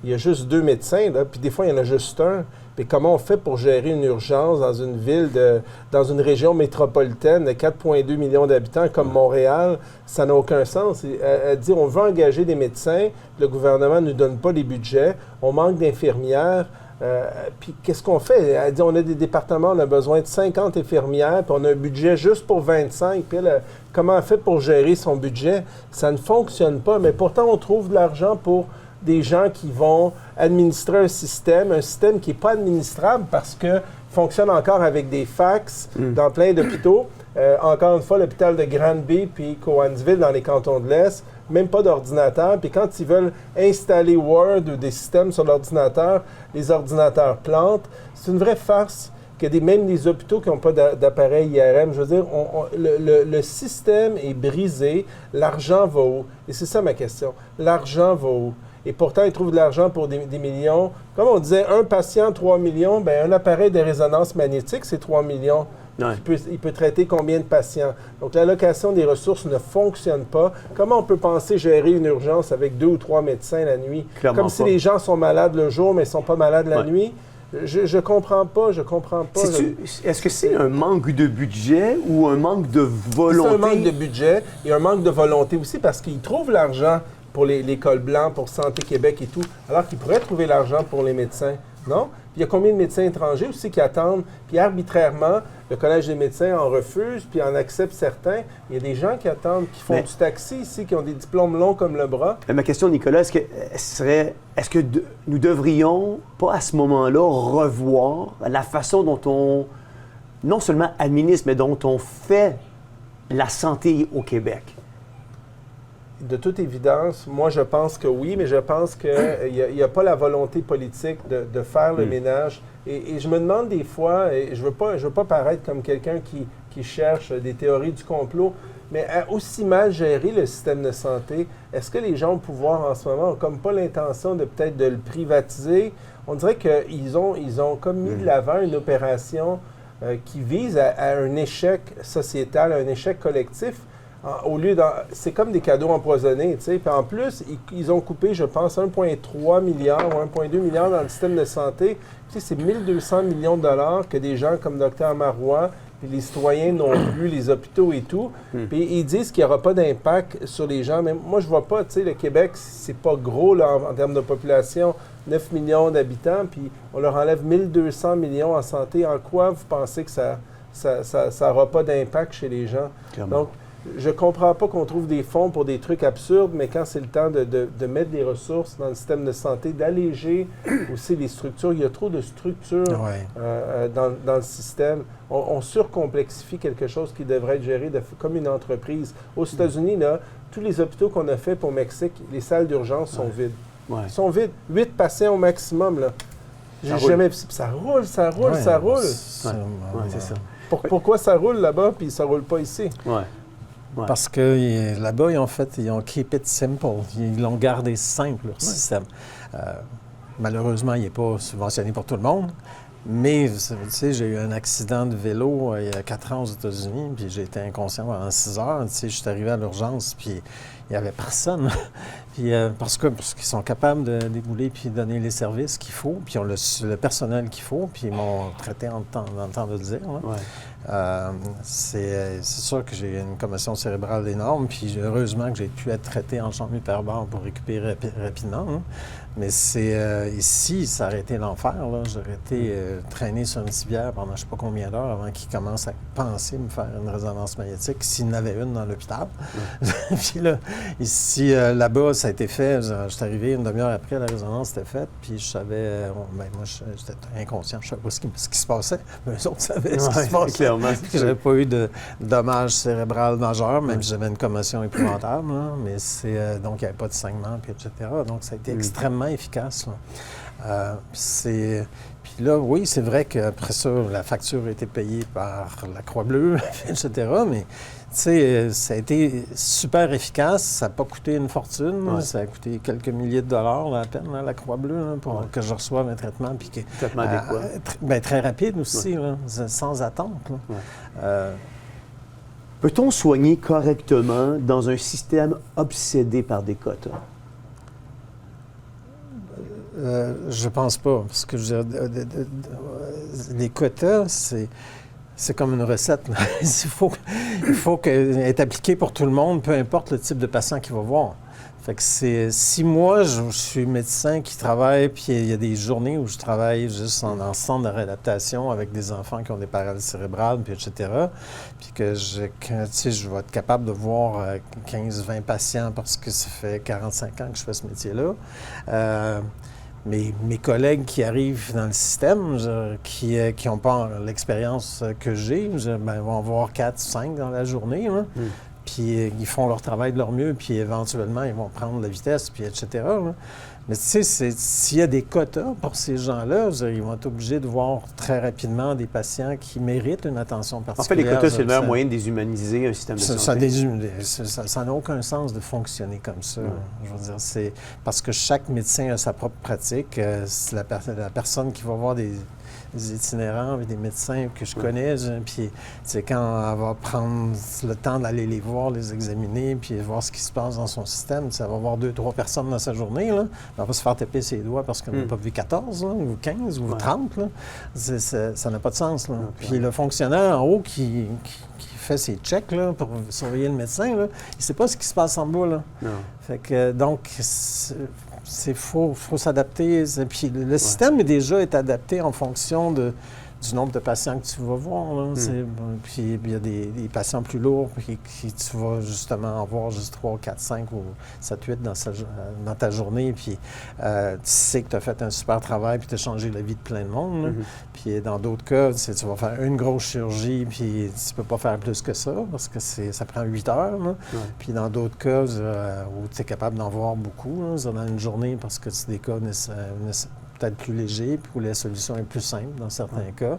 il y a juste 2 médecins, là, puis des fois, il y en a juste un. Puis comment on fait pour gérer une urgence dans une ville, dans une région métropolitaine de 4,2 millions d'habitants comme Montréal? Ça n'a aucun sens. Elle dit, on veut engager des médecins, le gouvernement ne nous donne pas les budgets, on manque d'infirmières. Puis qu'est-ce qu'on fait? Elle dit, on a des départements, on a besoin de 50 infirmières, puis on a un budget juste pour 25. Puis elle, comment elle fait pour gérer son budget? Ça ne fonctionne pas, mais pourtant on trouve de l'argent pour des gens qui vont administrer un système qui n'est pas administrable parce qu'il fonctionne encore avec des fax dans plein d'hôpitaux. Encore une fois, l'hôpital de Granby puis Cowansville dans les cantons de l'Est, même pas d'ordinateur. Puis quand ils veulent installer Word ou des systèmes sur l'ordinateur, les ordinateurs plantent. C'est une vraie farce que même des hôpitaux qui n'ont pas d'appareil IRM. Je veux dire, le système est brisé, l'argent va où? Et c'est ça ma question. L'argent va où? Et pourtant, ils trouvent de l'argent pour des millions. Comme on disait, un patient, 3 millions, bien, un appareil de résonance magnétique, c'est 3 millions. Ouais. Il peut traiter combien de patients? Donc, l'allocation des ressources ne fonctionne pas. Comment on peut penser gérer une urgence avec 2 ou 3 médecins la nuit? Clairement comme si les gens sont malades le jour, mais ne sont pas malades la nuit. Je comprends pas. Est-ce que c'est un manque de budget ou un manque de volonté? C'est un manque de budget et un manque de volonté aussi parce qu'ils trouvent l'argent pour l'école blanc, pour Santé Québec et tout, alors qu'ils pourraient trouver l'argent pour les médecins, non? Puis il y a combien de médecins étrangers aussi qui attendent, puis arbitrairement, le Collège des médecins en refuse, puis en accepte certains. Il y a des gens qui attendent, qui font du taxi ici, qui ont des diplômes longs comme le bras. Ma question, Nicolas, est-ce que nous devrions pas à ce moment-là revoir la façon dont on, non seulement administre, mais dont on fait la santé au Québec? De toute évidence, moi, je pense que oui, mais je pense qu'il n'y a pas la volonté politique de faire le ménage. Et je me demande des fois, et je veux pas paraître comme quelqu'un qui cherche des théories du complot, mais à aussi mal gérer le système de santé, est-ce que les gens au pouvoir en ce moment n'ont comme pas l'intention de peut-être de le privatiser? On dirait qu'ils ont comme mis de l'avant une opération qui vise à un échec sociétal, à un échec collectif. C'est comme des cadeaux empoisonnés, tu sais. Puis en plus, ils ont coupé, je pense, 1,3 milliard ou 1,2 milliard dans le système de santé. Tu sais, c'est 1200 millions de dollars que des gens comme Dr Marois, puis les citoyens n'ont plus, les hôpitaux et tout. Puis ils disent qu'il n'y aura pas d'impact sur les gens. Mais moi, je vois pas, tu sais, le Québec, c'est pas gros là, en termes de population, 9 millions d'habitants, puis on leur enlève 1200 millions en santé. En quoi vous pensez que ça n'aura pas d'impact chez les gens? Clairement. Donc, je ne comprends pas qu'on trouve des fonds pour des trucs absurdes, mais quand c'est le temps de mettre des ressources dans le système de santé, d'alléger aussi les structures, il y a trop de structures dans le système. On surcomplexifie quelque chose qui devrait être géré comme une entreprise. Aux États-Unis, là, tous les hôpitaux qu'on a fait pour Mexique, les salles d'urgence sont vides. Ils sont vides. 8 patients au maximum, là. J'ai jamais vu ça. Puis ça roule, ça roule, Ouais, ça roule. C'est ça. Pourquoi ça roule là-bas puis ça roule pas ici? Ouais. Ouais. Parce que là-bas, ils ont keep it simple. Ils l'ont gardé simple, leur système. Malheureusement, il n'est pas subventionné pour tout le monde. Mais, tu sais, j'ai eu un accident de vélo il y a 4 ans aux États-Unis, puis j'ai été inconscient pendant 6 heures. Tu sais, je suis arrivé à l'urgence, puis il n'y avait personne. Puis, parce qu'ils sont capables de débouler puis donner les services qu'il faut, puis ils ont le personnel qu'il faut, puis ils m'ont traité dans le temps de le dire. Là. Ouais. C'est sûr que j'ai une commotion cérébrale énorme, puis heureusement que j'ai pu être traité en chambre hyperbare pour récupérer rapidement. Hein. Mais c'est ici, ça aurait été l'enfer. J'aurais été traîné sur une civière pendant je ne sais pas combien d'heures avant qu'ils commencent à penser me faire une résonance magnétique, s'il y en avait une dans l'hôpital. Puis là, ici, là-bas, ça a été fait. Je suis arrivé une demi-heure après, la résonance était faite, puis je savais... moi, j'étais inconscient, je ne savais pas ce qui se passait, mais eux autres savaient ce qui se passait. Clairement. Je n'avais pas eu de dommage cérébral majeur, même si j'avais une commotion épouvantable. Là, mais donc, il n'y avait pas de saignement, puis etc. Donc, ça a été extrêmement efficace. Là. Puis là, oui, c'est vrai qu'après ça, la facture a été payée par la Croix-Bleue, etc. Mais, tu sais, ça a été super efficace. Ça n'a pas coûté une fortune. Ouais. Ça a coûté quelques milliers de dollars à peine, là, la Croix-Bleue, là, pour que je reçoive un traitement. Puis Traitement adéquat. très rapide aussi, là, sans attente. Là. Ouais. Peut-on soigner correctement dans un système obsédé par des quotas? Je pense pas, parce que les quotas, c'est comme une recette. Il faut qu'elle est appliquée pour tout le monde, peu importe le type de patient qu'il va voir. Fait que si moi, je suis médecin qui travaille, puis il y a des journées où je travaille juste en centre de réadaptation avec des enfants qui ont des paralyses cérébrales, puis etc., puis que je vais être capable de voir 15-20 patients parce que ça fait 45 ans que je fais ce métier-là. Mes collègues qui arrivent dans le système, qui n'ont pas l'expérience que j'ai, vont voir 4-5 dans la journée. Hein. Puis ils font leur travail de leur mieux, puis éventuellement, ils vont prendre la vitesse, puis etc. Là. Mais tu sais, s'il y a des quotas pour ces gens-là, ils vont être obligés de voir très rapidement des patients qui méritent une attention particulière. En fait, les quotas, c'est le meilleur moyen de déshumaniser un système de santé. Ça n'a aucun sens de fonctionner comme ça. Je veux dire, c'est parce que chaque médecin a sa propre pratique. C'est la personne qui va voir des itinérants, des médecins que je connais, puis quand elle va prendre le temps d'aller les voir, les examiner, puis voir ce qui se passe dans son système, ça va voir 2-3 personnes dans sa journée, là. Elle va se faire taper ses doigts parce qu'on n'a pas vu 14, là, ou 15, ou 30. Là. Ça n'a pas de sens. Là. Puis le fonctionnaire en haut qui fait ses checks là, pour surveiller le médecin, là, il ne sait pas ce qui se passe en bas. Là. Fait que, donc, faut s'adapter. Puis le système déjà est adapté en fonction du nombre de patients que tu vas voir. Là. Puis il y a des patients plus lourds qui tu vas justement en voir juste 3, 4, 5 ou 7, 8 dans ta journée. Puis tu sais que tu as fait un super travail puis tu as changé la vie de plein de monde. Puis dans d'autres cas, tu vas faire une grosse chirurgie puis tu peux pas faire plus que ça parce que ça prend 8 heures. Là. Puis dans d'autres cas où tu es capable d'en voir beaucoup là, dans une journée parce que c'est des cas peut-être plus léger, puis où la solution est plus simple dans certains cas.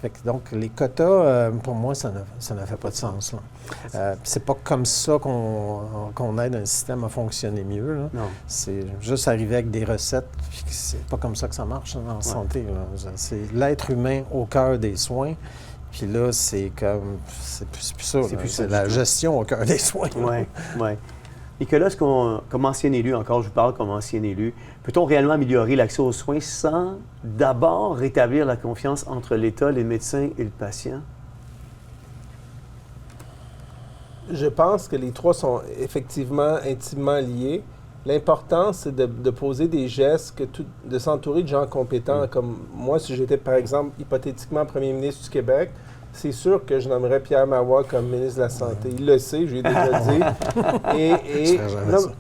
Fait que donc, les quotas, pour moi, ça ne fait pas de sens. C'est pas comme ça qu'on aide un système à fonctionner mieux. Là. C'est juste arriver avec des recettes, puis c'est pas comme ça que ça marche en santé. Là. C'est l'être humain au cœur des soins. Puis là, c'est plus ça. C'est la gestion au cœur des soins. Oui. Nicolas, comme ancien élu, encore je vous parle comme ancien élu, peut-on réellement améliorer l'accès aux soins sans d'abord rétablir la confiance entre l'État, les médecins et le patient? Je pense que les trois sont effectivement intimement liés. L'important, c'est de poser des gestes, de s'entourer de gens compétents. Comme moi, si j'étais, par exemple, hypothétiquement premier ministre du Québec, c'est sûr que je nommerais Pierre Marois comme ministre de la Santé. Il le sait, je lui ai déjà dit.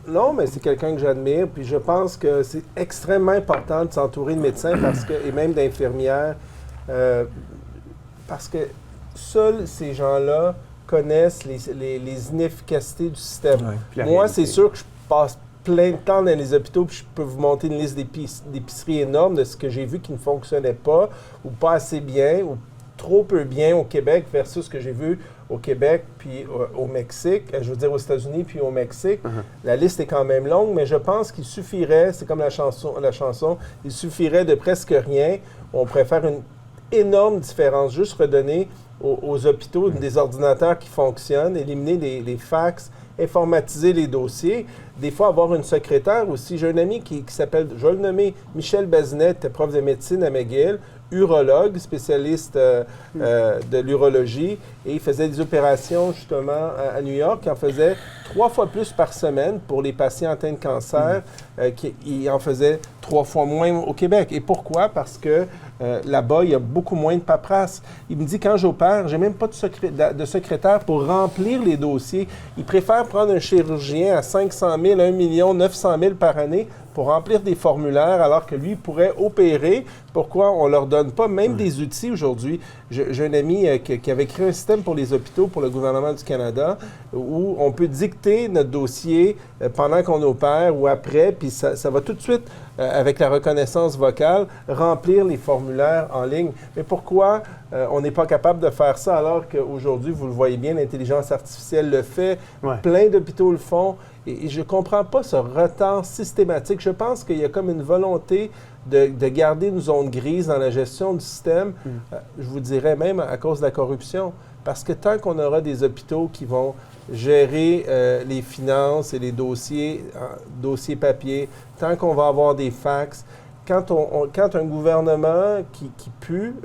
Non, mais c'est quelqu'un que j'admire. Puis je pense que c'est extrêmement important de s'entourer de médecins et même d'infirmières parce que seuls ces gens-là connaissent les inefficacités du système. Moi, c'est sûr que je passe plein de temps dans les hôpitaux, puis je peux vous monter une liste d'épiceries énorme de ce que j'ai vu qui ne fonctionnait pas, ou pas assez bien, ou trop peu bien au Québec versus ce que j'ai vu au Québec puis au Mexique, je veux dire aux États-Unis puis au Mexique. La liste est quand même longue, mais je pense qu'il suffirait, c'est comme la chanson, il suffirait de presque rien. On pourrait faire une énorme différence, juste redonner aux hôpitaux des ordinateurs qui fonctionnent, éliminer les fax, informatiser les dossiers, des fois avoir une secrétaire aussi. J'ai un ami qui s'appelle, je vais le nommer, Michel Bazinet, prof de médecine à McGill, urologue, spécialiste de l'urologie, et il faisait des opérations justement à New York. Il en faisait 3 fois plus par semaine pour les patients atteints de cancer. Il en faisait 3 fois moins au Québec. Et pourquoi? Parce que là-bas, il y a beaucoup moins de paperasse. Il me dit, quand j'opère, j'ai même pas de secrétaire pour remplir les dossiers. Il préfère prendre un chirurgien à 500 000, 1 million, 900 000 par année pour remplir des formulaires, alors que lui pourrait opérer. Pourquoi on ne leur donne pas même des outils aujourd'hui? J'ai un ami qui avait créé un système pour les hôpitaux, pour le gouvernement du Canada, où on peut dicter notre dossier pendant qu'on opère ou après, puis ça va tout de suite, avec la reconnaissance vocale, remplir les formulaires en ligne. Mais pourquoi on n'est pas capable de faire ça alors qu'aujourd'hui, vous le voyez bien, l'intelligence artificielle le fait, plein d'hôpitaux le font, et je ne comprends pas ce retard systématique. Je pense qu'il y a comme une volonté de garder une zone grise dans la gestion du système, je vous dirais même à cause de la corruption. Parce que tant qu'on aura des hôpitaux qui vont gérer les finances et les dossiers papier, tant qu'on va avoir des fax, quand un gouvernement qui pue,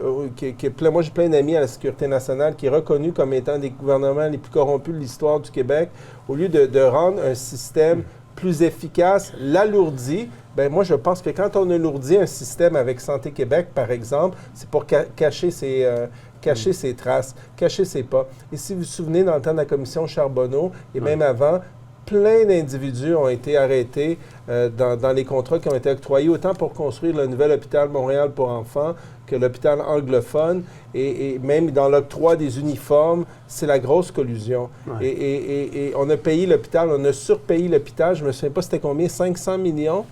moi j'ai plein d'amis à la Sécurité nationale qui est reconnu comme étant des gouvernements les plus corrompus de l'histoire du Québec, au lieu de rendre un système plus efficace, l'alourdit, bien moi je pense que quand on alourdit un système avec Santé Québec, par exemple, c'est pour cacher ses traces, cacher ses pas. Et si vous vous souvenez, dans le temps de la commission Charbonneau, et même avant, plein d'individus ont été arrêtés dans les contrats qui ont été octroyés, autant pour construire le nouvel hôpital Montréal pour enfants que l'hôpital anglophone, et même dans l'octroi des uniformes, c'est la grosse collusion. Et on a payé l'hôpital, on a surpayé l'hôpital, je ne me souviens pas c'était combien, 500 millions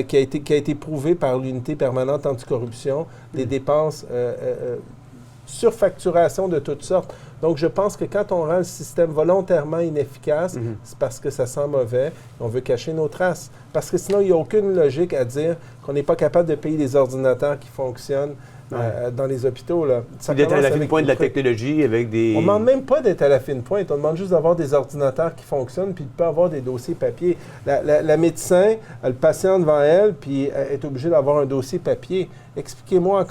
qui a été prouvé par l'unité permanente anticorruption, des dépenses surfacturation de toutes sortes. Donc, je pense que quand on rend le système volontairement inefficace, c'est parce que ça sent mauvais, on veut cacher nos traces. Parce que sinon, il n'y a aucune logique à dire qu'on n'est pas capable de payer des ordinateurs qui fonctionnent dans les hôpitaux. D'être à la fine pointe de la technologie avec des... On ne demande même pas d'être à la fine pointe, on demande juste d'avoir des ordinateurs qui fonctionnent puis de ne pas avoir des dossiers papier. La médecin a le patient devant elle puis est obligée d'avoir un dossier papier. Expliquez-moi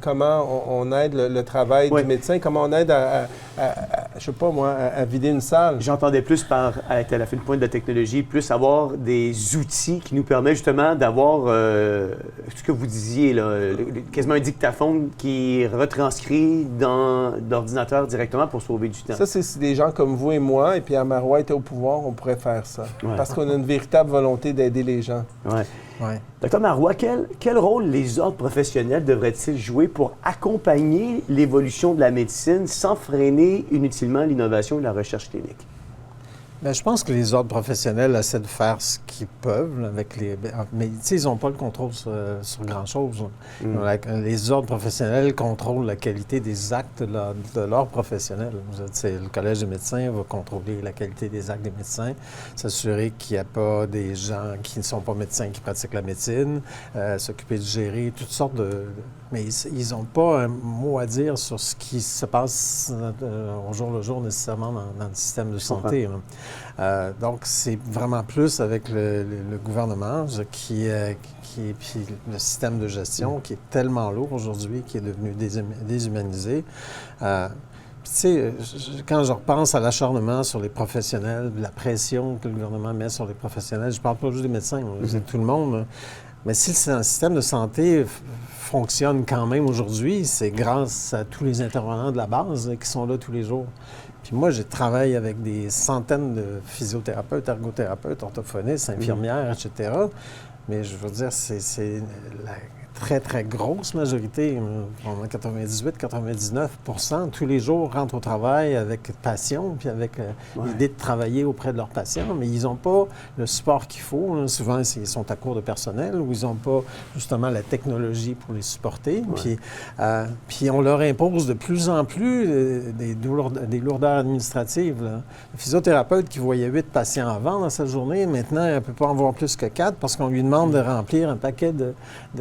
comment on aide le travail du médecin, comment on aide je sais pas moi, à vider une salle. J'entendais plus par être à la fine pointe de la technologie, plus avoir des outils qui nous permettent justement d'avoir ce que vous disiez, là, quasiment un dictaphone qui retranscrit dans l'ordinateur directement pour sauver du temps. Ça, c'est si des gens comme vous et moi, et Pierre Marois était au pouvoir, on pourrait faire ça. Parce qu'on a une véritable volonté d'aider les gens. Dr Marois, quel rôle les ordres professionnels devraient-ils jouer pour accompagner l'évolution de la médecine sans freiner inutilement l'innovation et la recherche clinique? Bien, je pense que les ordres professionnels essaient de faire ce qu'ils peuvent avec mais ils n'ont pas le contrôle sur grand-chose. Les ordres professionnels contrôlent la qualité des actes de l'ordre professionnel. Le Collège des médecins va contrôler la qualité des actes des médecins, s'assurer qu'il n'y a pas des gens qui ne sont pas médecins qui pratiquent la médecine, s'occuper de gérer toutes sortes de... Mais ils n'ont pas un mot à dire sur ce qui se passe au jour le jour nécessairement dans le système de santé. Donc, c'est vraiment plus avec le gouvernement puis le système de gestion qui est tellement lourd aujourd'hui, qui est devenu déshumanisé. Tu sais, quand je repense à l'acharnement sur les professionnels, la pression que le gouvernement met sur les professionnels, je ne parle pas juste des médecins, c'est tout le monde. Mais si le système de santé fonctionne quand même aujourd'hui, c'est grâce à tous les intervenants de la base qui sont là tous les jours. Puis moi, je travaille avec des centaines de physiothérapeutes, ergothérapeutes, orthophonistes, infirmières, etc. Mais je veux dire, c'est très, très grosse majorité, 98-99 tous les jours rentrent au travail avec passion, puis avec l'idée de travailler auprès de leurs patients, mais ils n'ont pas le support qu'il faut. Hein. Souvent, ils sont à court de personnel ou ils n'ont pas justement la technologie pour les supporter. Puis on leur impose de plus en plus des lourdeurs administratives. Là. Le physiothérapeute qui voyait 8 patients avant dans sa journée, maintenant, elle ne peut pas en voir plus que 4 parce qu'on lui demande de remplir un paquet de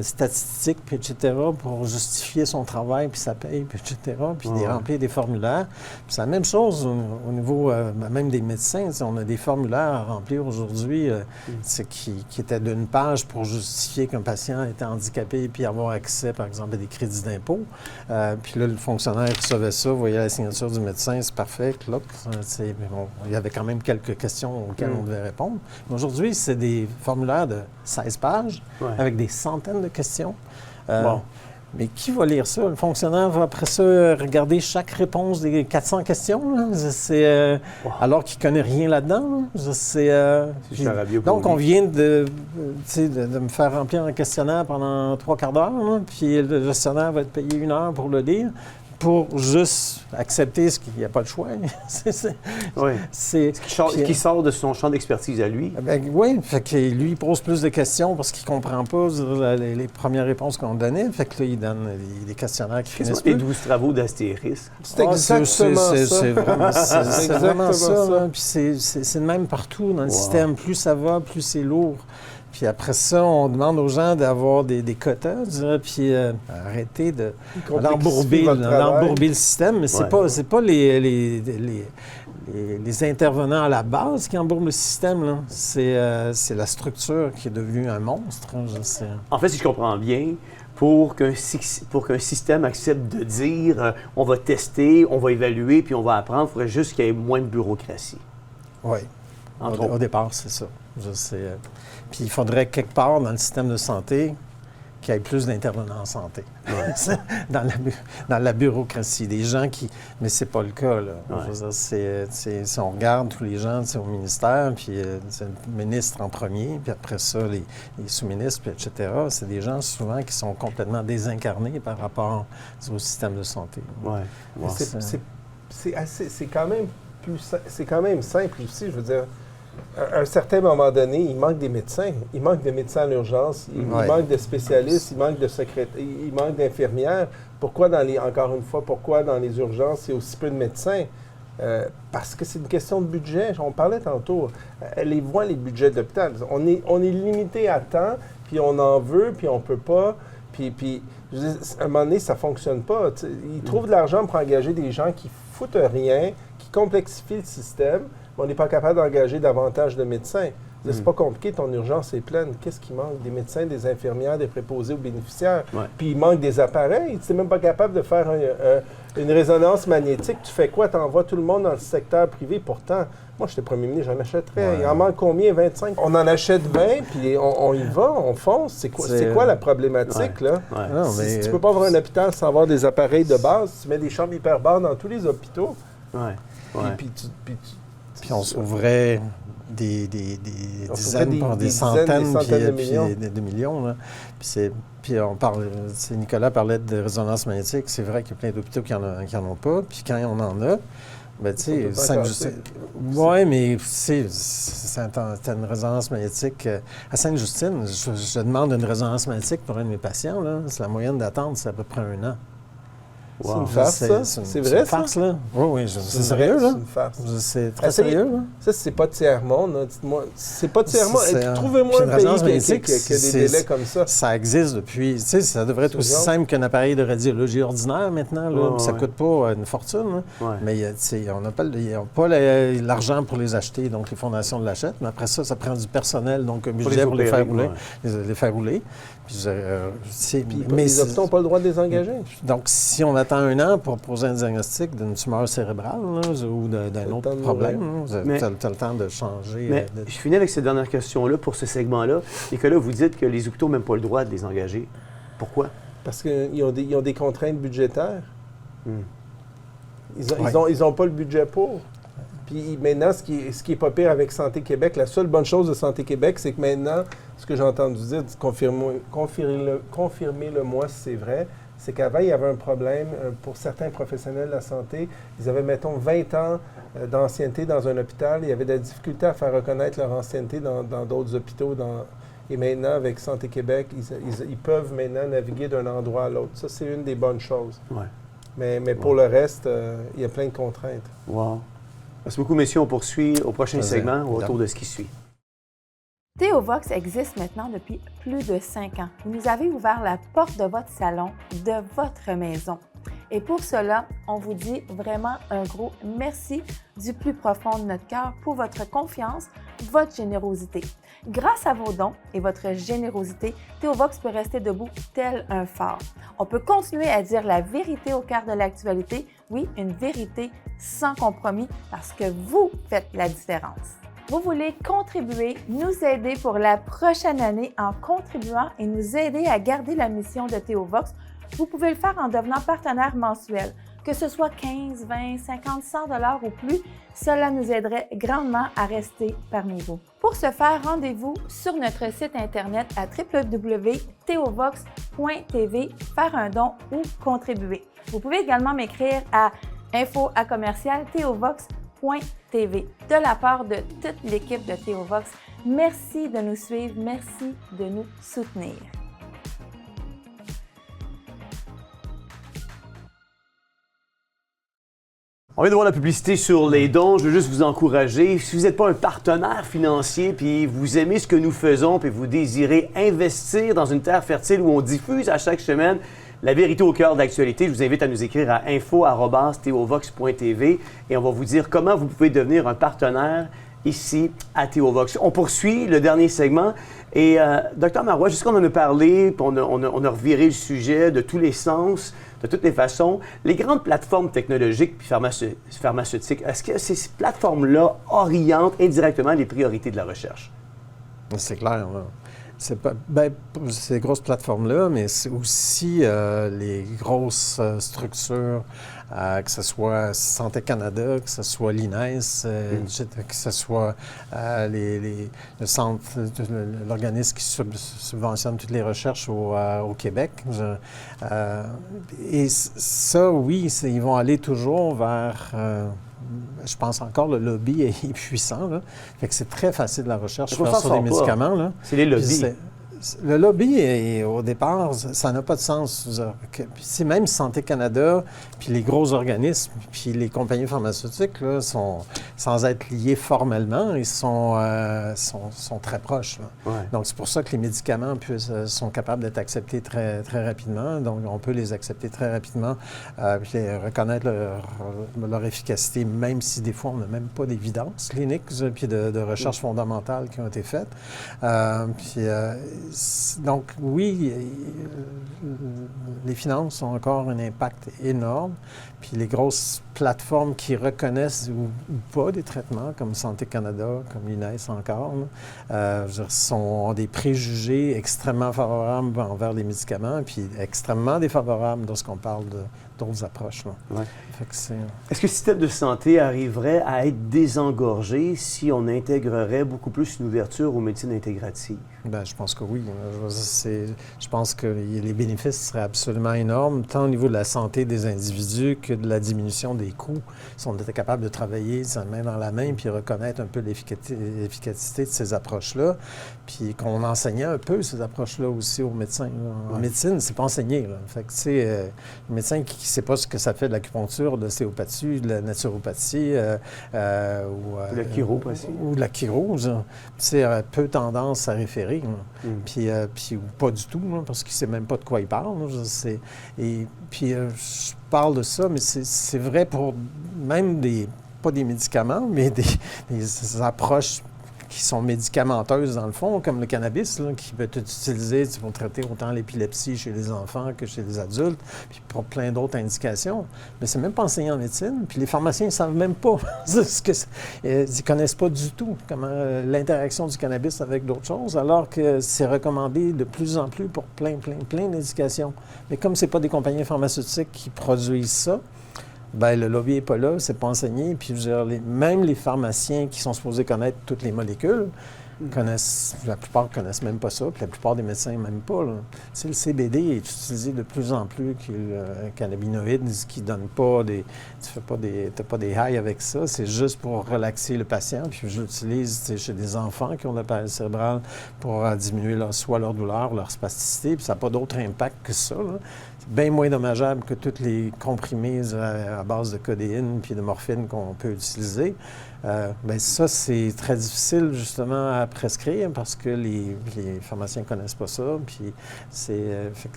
statistiques, puis etc., pour justifier son travail, puis sa paye, puis etc., puis de remplir des formulaires. Puis c'est la même chose au niveau même des médecins. On a des formulaires à remplir aujourd'hui qui étaient d'une page pour justifier qu'un patient était handicapé puis avoir accès, par exemple, à des crédits d'impôt. Puis là, le fonctionnaire recevait ça, voyait la signature du médecin, c'est parfait, cloc. Il y avait quand même quelques questions auxquelles on devait répondre. Mais aujourd'hui, c'est des formulaires de 16 pages avec des centaines de questions. Mais qui va lire ça? Le fonctionnaire va après ça regarder chaque réponse des 400 questions, là. Alors qu'il ne connaît rien là-dedans. Donc, on vient de me faire remplir un questionnaire pendant 3 quarts d'heure, là, puis le gestionnaire va être payé 1 heure pour le lire, pour juste accepter ce qu'il n'y a pas de choix. Qui sort de son champ d'expertise à lui. Oui, fait que lui, il pose plus de questions parce qu'il ne comprend pas les premières réponses qu'on donnait. Fait que là, il donne des questionnaires qui finissent plus. Les 12 travaux d'Astéris. C'est exactement ça. C'est vraiment ça. Puis c'est le même partout dans le système. Plus ça va, plus c'est lourd. Puis après ça, on demande aux gens d'avoir des quotas, puis arrêter d'embourber le système. Mais c'est pas les intervenants à la base qui embourbent le système, là. C'est la structure qui est devenue un monstre. En fait, si je comprends bien, pour qu'un système accepte de dire on va tester, on va évaluer, puis on va apprendre, il faudrait juste qu'il y ait moins de bureaucratie. Oui. Au départ, c'est ça. Puis il faudrait quelque part dans le système de santé qu'il y ait plus d'intervenants en santé. dans la bureaucratie. Des gens qui... Mais c'est pas le cas, là. Je veux dire, si on regarde tous les gens au ministère, puis c'est le ministre en premier, puis après ça, les sous-ministres, puis etc., c'est des gens souvent qui sont complètement désincarnés par rapport au système de santé. C'est quand même simple aussi, je veux dire. À un certain moment donné, il manque des médecins. Il manque des médecins à l'urgence, il manque de spécialistes, il manque de secrétaires, il manque d'infirmières. Pourquoi dans les urgences, il y a aussi peu de médecins? Parce que c'est une question de budget. On parlait tantôt. Les budgets d'hôpital. On est limité à temps, puis on en veut, puis on peut pas. Puis à un moment donné, ça ne fonctionne pas. Ils trouvent de l'argent pour engager des gens qui foutent rien, qui complexifient le système. On n'est pas capable d'engager davantage de médecins. C'est pas compliqué, ton urgence est pleine. Qu'est-ce qui manque? Des médecins, des infirmières, des préposés aux bénéficiaires. Puis il manque des appareils. Tu n'es même pas capable de faire une résonance magnétique. Tu fais quoi? Tu envoies tout le monde dans le secteur privé. Pourtant, moi, j'étais premier ministre, j'en achèterais. Il en manque combien? 25? On en achète 20, puis on y va, on fonce. C'est quoi la problématique, là? Non, mais tu peux pas avoir un hôpital sans avoir des appareils de base. Tu mets des chambres hyperbares dans tous les hôpitaux. Puis on s'ouvrait des dizaines, des centaines de millions. Là. Puis on parle, Nicolas parlait de résonance magnétique. C'est vrai qu'il y a plein d'hôpitaux qui n'en ont pas. Puis quand on en a, bien, tu sais, Sainte-Justine... Oui, mais c'est une résonance magnétique. À Sainte-Justine, je demande une résonance magnétique pour un de mes patients. Là. La moyenne d'attente, c'est à peu près 1 an. Wow. C'est une farce, ça? C'est vrai, ça? C'est une farce, là? Oui, c'est sérieux, là? C'est une farce. C'est très sérieux, là? Ça, c'est pas tiers-monde, là. Dites-moi, c'est pas tiers-monde. Trouvez-moi un pays qui a des délais comme ça. Ça existe depuis... Tu sais, ça devrait être aussi simple qu'un appareil de radiologie ordinaire, maintenant, là. Ça coûte pas une fortune, là. Mais, tu sais, on n'a pas l'argent pour les acheter, donc les fondations l'achètent. Mais après ça, ça prend du personnel, donc un budget pour les faire rouler. Les faire rouler. Mais les hôpitaux n'ont pas le droit de les engager. Donc, si on attend 1 an pour poser un diagnostic d'une tumeur cérébrale là, ou d'un autre problème, tu as le temps de changer. Je finis avec cette dernière question-là pour ce segment-là. Et que là, vous dites que les hôpitaux n'ont même pas le droit de les engager. Pourquoi? Parce qu'ils ont des contraintes budgétaires. Ils n'ont pas le budget pour. Puis maintenant, ce qui est pas pire avec Santé Québec, la seule bonne chose de Santé Québec, c'est que maintenant, ce que j'ai entendu dire, confirmez-le-moi si c'est vrai, c'est qu'avant, il y avait un problème pour certains professionnels de la santé. Ils avaient, mettons, 20 ans d'ancienneté dans un hôpital. Il y avait de la difficulté à faire reconnaître leur ancienneté dans d'autres hôpitaux. Et maintenant, avec Santé Québec, ils peuvent maintenant naviguer d'un endroit à l'autre. Ça, c'est une des bonnes choses. Ouais. Mais pour le reste, il y a plein de contraintes. Wow. Merci beaucoup, messieurs. On poursuit au prochain segment autour de ce qui suit. Théovox existe maintenant depuis plus de 5 ans. Vous nous avez ouvert la porte de votre salon, de votre maison. Et pour cela, on vous dit vraiment un gros merci du plus profond de notre cœur pour votre confiance, votre générosité. Grâce à vos dons et votre générosité, Théovox peut rester debout tel un phare. On peut continuer à dire la vérité au cœur de l'actualité, oui, une vérité sans compromis parce que vous faites la différence. Vous voulez contribuer, nous aider pour la prochaine année en contribuant et nous aider à garder la mission de Théovox, vous pouvez le faire en devenant partenaire mensuel. Que ce soit 15, 20, 50, 100 $ ou plus, cela nous aiderait grandement à rester parmi vous. Pour ce faire, rendez-vous sur notre site internet à www.theovox.tv, faire un don ou contribuer. Vous pouvez également m'écrire à info@theovox.tv. De la part de toute l'équipe de Théovox, merci de nous suivre, merci de nous soutenir. On vient de voir la publicité sur les dons. Je veux juste vous encourager. Si vous n'êtes pas un partenaire financier, puis vous aimez ce que nous faisons, puis vous désirez investir dans une terre fertile où on diffuse à chaque semaine la vérité au cœur de l'actualité, je vous invite à nous écrire à info@theovox.tv et on va vous dire comment vous pouvez devenir un partenaire ici à Théovox. On poursuit le dernier segment et Dr Marois, jusqu'on en a parlé, puis on a reviré le sujet de tous les sens, de toutes les façons. Les grandes plateformes technologiques puis pharmaceutiques, est-ce que ces plateformes-là orientent indirectement les priorités de la recherche? C'est clair, là. C'est pas, ces grosses plateformes-là, mais c'est aussi les grosses structures, que ce soit Santé Canada, que ce soit l'INES, que ce soit le centre, l'organisme qui subventionne toutes les recherches au Québec. Et ça, oui, ils vont aller toujours vers... je pense encore le lobby est puissant. Là. Fait que c'est très facile la recherche faire sur des médicaments. Là. C'est les lobbies. Le lobby, au départ, ça n'a pas de sens. C'est même Santé Canada, puis les gros organismes, puis les compagnies pharmaceutiques, là, sans être liés formellement, ils sont très proches. Ouais. Donc, c'est pour ça que les médicaments sont capables d'être acceptés très, très rapidement. Donc, on peut les accepter très rapidement, puis reconnaître leur efficacité, même si des fois, on n'a même pas d'évidence clinique, puis de recherche fondamentale qui ont été faites. Donc, oui, les finances ont encore un impact énorme. Puis les grosses plateformes qui reconnaissent ou pas des traitements, comme Santé Canada, comme l'INES encore, ont des préjugés extrêmement favorables envers les médicaments, puis extrêmement défavorables lorsqu'on parle d'autres approches. Ouais. Est-ce que le système de santé arriverait à être désengorgé si on intégrerait beaucoup plus une ouverture aux médecines intégratives? Bien, je pense que oui. Je pense que les bénéfices seraient absolument énormes, tant au niveau de la santé des individus que de la diminution des coûts. Si on était capable de travailler main dans la main puis reconnaître un peu l'efficacité de ces approches-là, puis qu'on enseignait un peu ces approches-là aussi aux médecins. En médecine, c'est pas enseigné. Là. Fait que, tu sais, le médecin qui ne sait pas ce que ça fait de l'acupuncture, de l'ostéopathie, de la naturopathie, ou de la chiropratie. Ou de la chirose, tu sais, peu tendance à référer. Puis ou pas du tout, là, parce qu'il ne sait même pas de quoi il parle. Là, je parle de ça, mais c'est vrai pour même pas des médicaments, mais des approches qui sont médicamenteuses dans le fond, comme le cannabis, là, qui peut être utilisé pour traiter autant l'épilepsie chez les enfants que chez les adultes, puis pour plein d'autres indications. Mais c'est même pas enseigné en médecine, puis les pharmaciens ne savent même pas. Ils ne connaissent pas du tout comment l'interaction du cannabis avec d'autres choses, alors que c'est recommandé de plus en plus pour plein d'indications. Mais comme ce n'est pas des compagnies pharmaceutiques qui produisent ça, bien, le lobby n'est pas là, c'est pas enseigné. Puis, je veux dire, même les pharmaciens qui sont supposés connaître toutes les molécules, la plupart ne connaissent même pas ça, puis la plupart des médecins même pas. Là. Le CBD est utilisé de plus en plus qu'un cannabinoïde qui ne donne pas des... Tu n'as pas des highs avec ça, c'est juste pour relaxer le patient. Puis je l'utilise chez des enfants qui ont de la paralysie cérébrale pour diminuer soit leur douleur, leur spasticité, puis ça n'a pas d'autre impact que ça. Là. C'est bien moins dommageable que tous les comprimés à base de codéine puis de morphine qu'on peut utiliser. Bien, ça, c'est très difficile, justement, à prescrire parce que les pharmaciens ne connaissent pas ça. Puis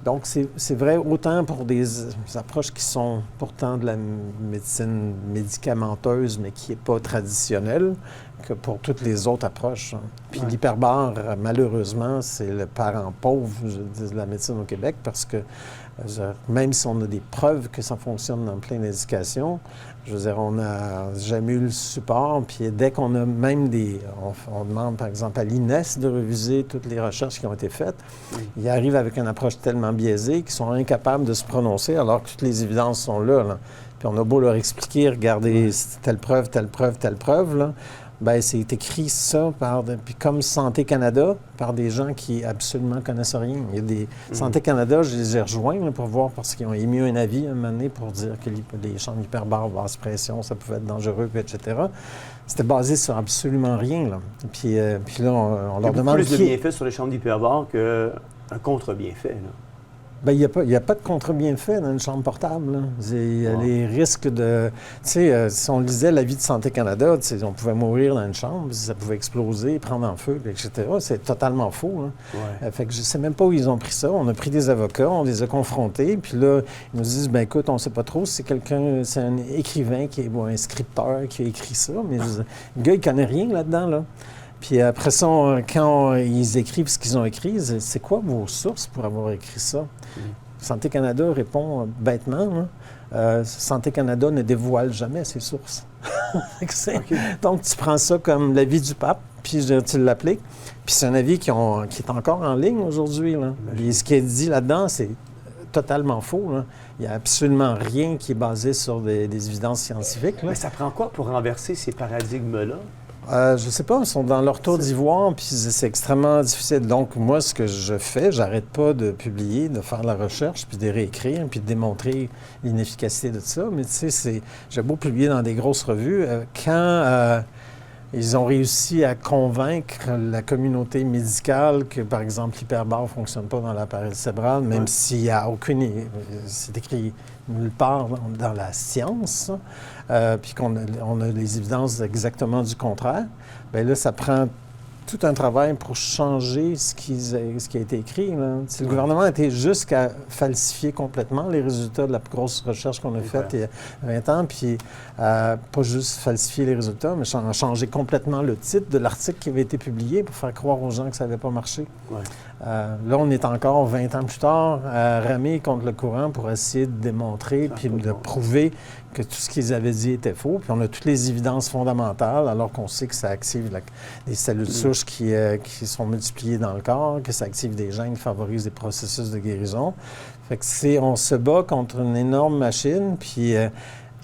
donc, c'est vrai autant pour des approches qui sont pourtant de la médecine médicamenteuse, mais qui n'est pas traditionnelle, que pour toutes les autres approches. Puis l'hyperbare, malheureusement, c'est le parent pauvre de la médecine au Québec parce que même si on a des preuves que ça fonctionne dans plein d'indications, je veux dire, on n'a jamais eu le support. Puis dès qu'on a même on demande, par exemple, à l'INES de reviser toutes les recherches qui ont été faites, ils arrivent avec une approche tellement biaisée qu'ils sont incapables de se prononcer alors que toutes les évidences sont là. Puis on a beau leur expliquer, regardez, telle preuve, telle preuve, telle preuve, là. Bien, c'est écrit ça puis comme Santé Canada, par des gens qui absolument connaissent rien. Il y a des Santé Canada, je les ai rejoints là, pour voir parce qu'ils ont émis un avis un moment donné pour dire que les chambres hyperbares, basse pression, ça pouvait être dangereux, etc. C'était basé sur absolument rien. Là. Puis là, on leur demande... Il y a plus de bienfaits sur les chambres hyperbares qu'un contre-bienfait, là. Bien, il n'y a pas de contre-bienfait dans une chambre portable. Là. Il y a les risques de... Tu sais, si on lisait l'avis de Santé Canada, on pouvait mourir dans une chambre, ça pouvait exploser, prendre en feu, etc. C'est totalement faux. Hein. Fait que je ne sais même pas où ils ont pris ça. On a pris des avocats, on les a confrontés, puis là, ils nous disent, bien écoute, on ne sait pas trop si c'est un écrivain ou un scripteur qui a écrit ça, mais le gars, il ne connaît rien là-dedans, là. Puis après ça, quand ils écrivent ce qu'ils ont écrit, c'est quoi vos sources pour avoir écrit ça? Santé Canada répond bêtement, Santé Canada ne dévoile jamais ses sources. Donc, tu prends ça comme l'avis du pape, puis tu l'appliques. Puis c'est un avis qui est encore en ligne aujourd'hui. Et ce qui est dit là-dedans, c'est totalement faux. Là. Il n'y a absolument rien qui est basé sur des évidences scientifiques. Là. Mais ça prend quoi pour renverser ces paradigmes-là? Je ne sais pas, ils sont dans leur tour d'ivoire, puis c'est extrêmement difficile. Donc, moi, ce que je fais, j'arrête pas de publier, de faire la recherche, puis de réécrire, puis de démontrer l'inefficacité de ça. Mais tu sais, j'ai beau publier dans des grosses revues, quand ils ont réussi à convaincre la communauté médicale que, par exemple, l'hyperbare ne fonctionne pas dans la paralysie cérébrale, même s'il n'y a aucune... C'est écrit nulle part dans la science, puis qu'on a les évidences exactement du contraire, bien là, ça prend tout un travail pour changer ce qui a été écrit. Là. Le gouvernement était jusqu'à falsifier complètement les résultats de la grosse recherche qu'on a faite il y a 20 ans, puis pas juste falsifier les résultats, mais changer complètement le titre de l'article qui avait été publié pour faire croire aux gens que ça n'avait pas marché. Là, on est encore 20 ans plus tard à ramer contre le courant pour essayer de démontrer puis de prouver que tout ce qu'ils avaient dit était faux. Puis on a toutes les évidences fondamentales, alors qu'on sait que ça active des cellules souches qui sont multipliées dans le corps, que ça active des gènes qui favorisent des processus de guérison. Fait que on se bat contre une énorme machine, puis...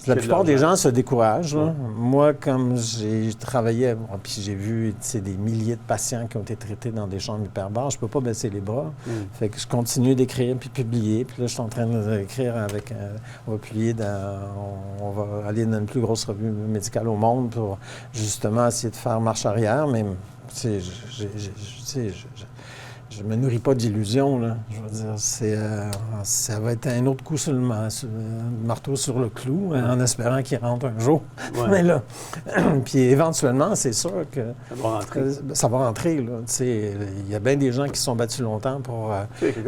la plupart des gens se découragent. Là. Moi, comme j'ai travaillé, puis j'ai vu des milliers de patients qui ont été traités dans des chambres hyperbares, je ne peux pas baisser les bras. Fait que je continue d'écrire puis publier. Puis là, je suis en train d'écrire avec... on va publier on va aller dans une plus grosse revue médicale au monde pour justement essayer de faire marche arrière. Mais, tu sais, je me nourris pas d'illusions, là. Je veux dire, ça va être un autre coup sur le marteau sur le clou, en espérant qu'il rentre un jour. Mais là, puis éventuellement, c'est sûr que ça va rentrer. Là. Tu sais, il y a bien des gens qui se sont battus longtemps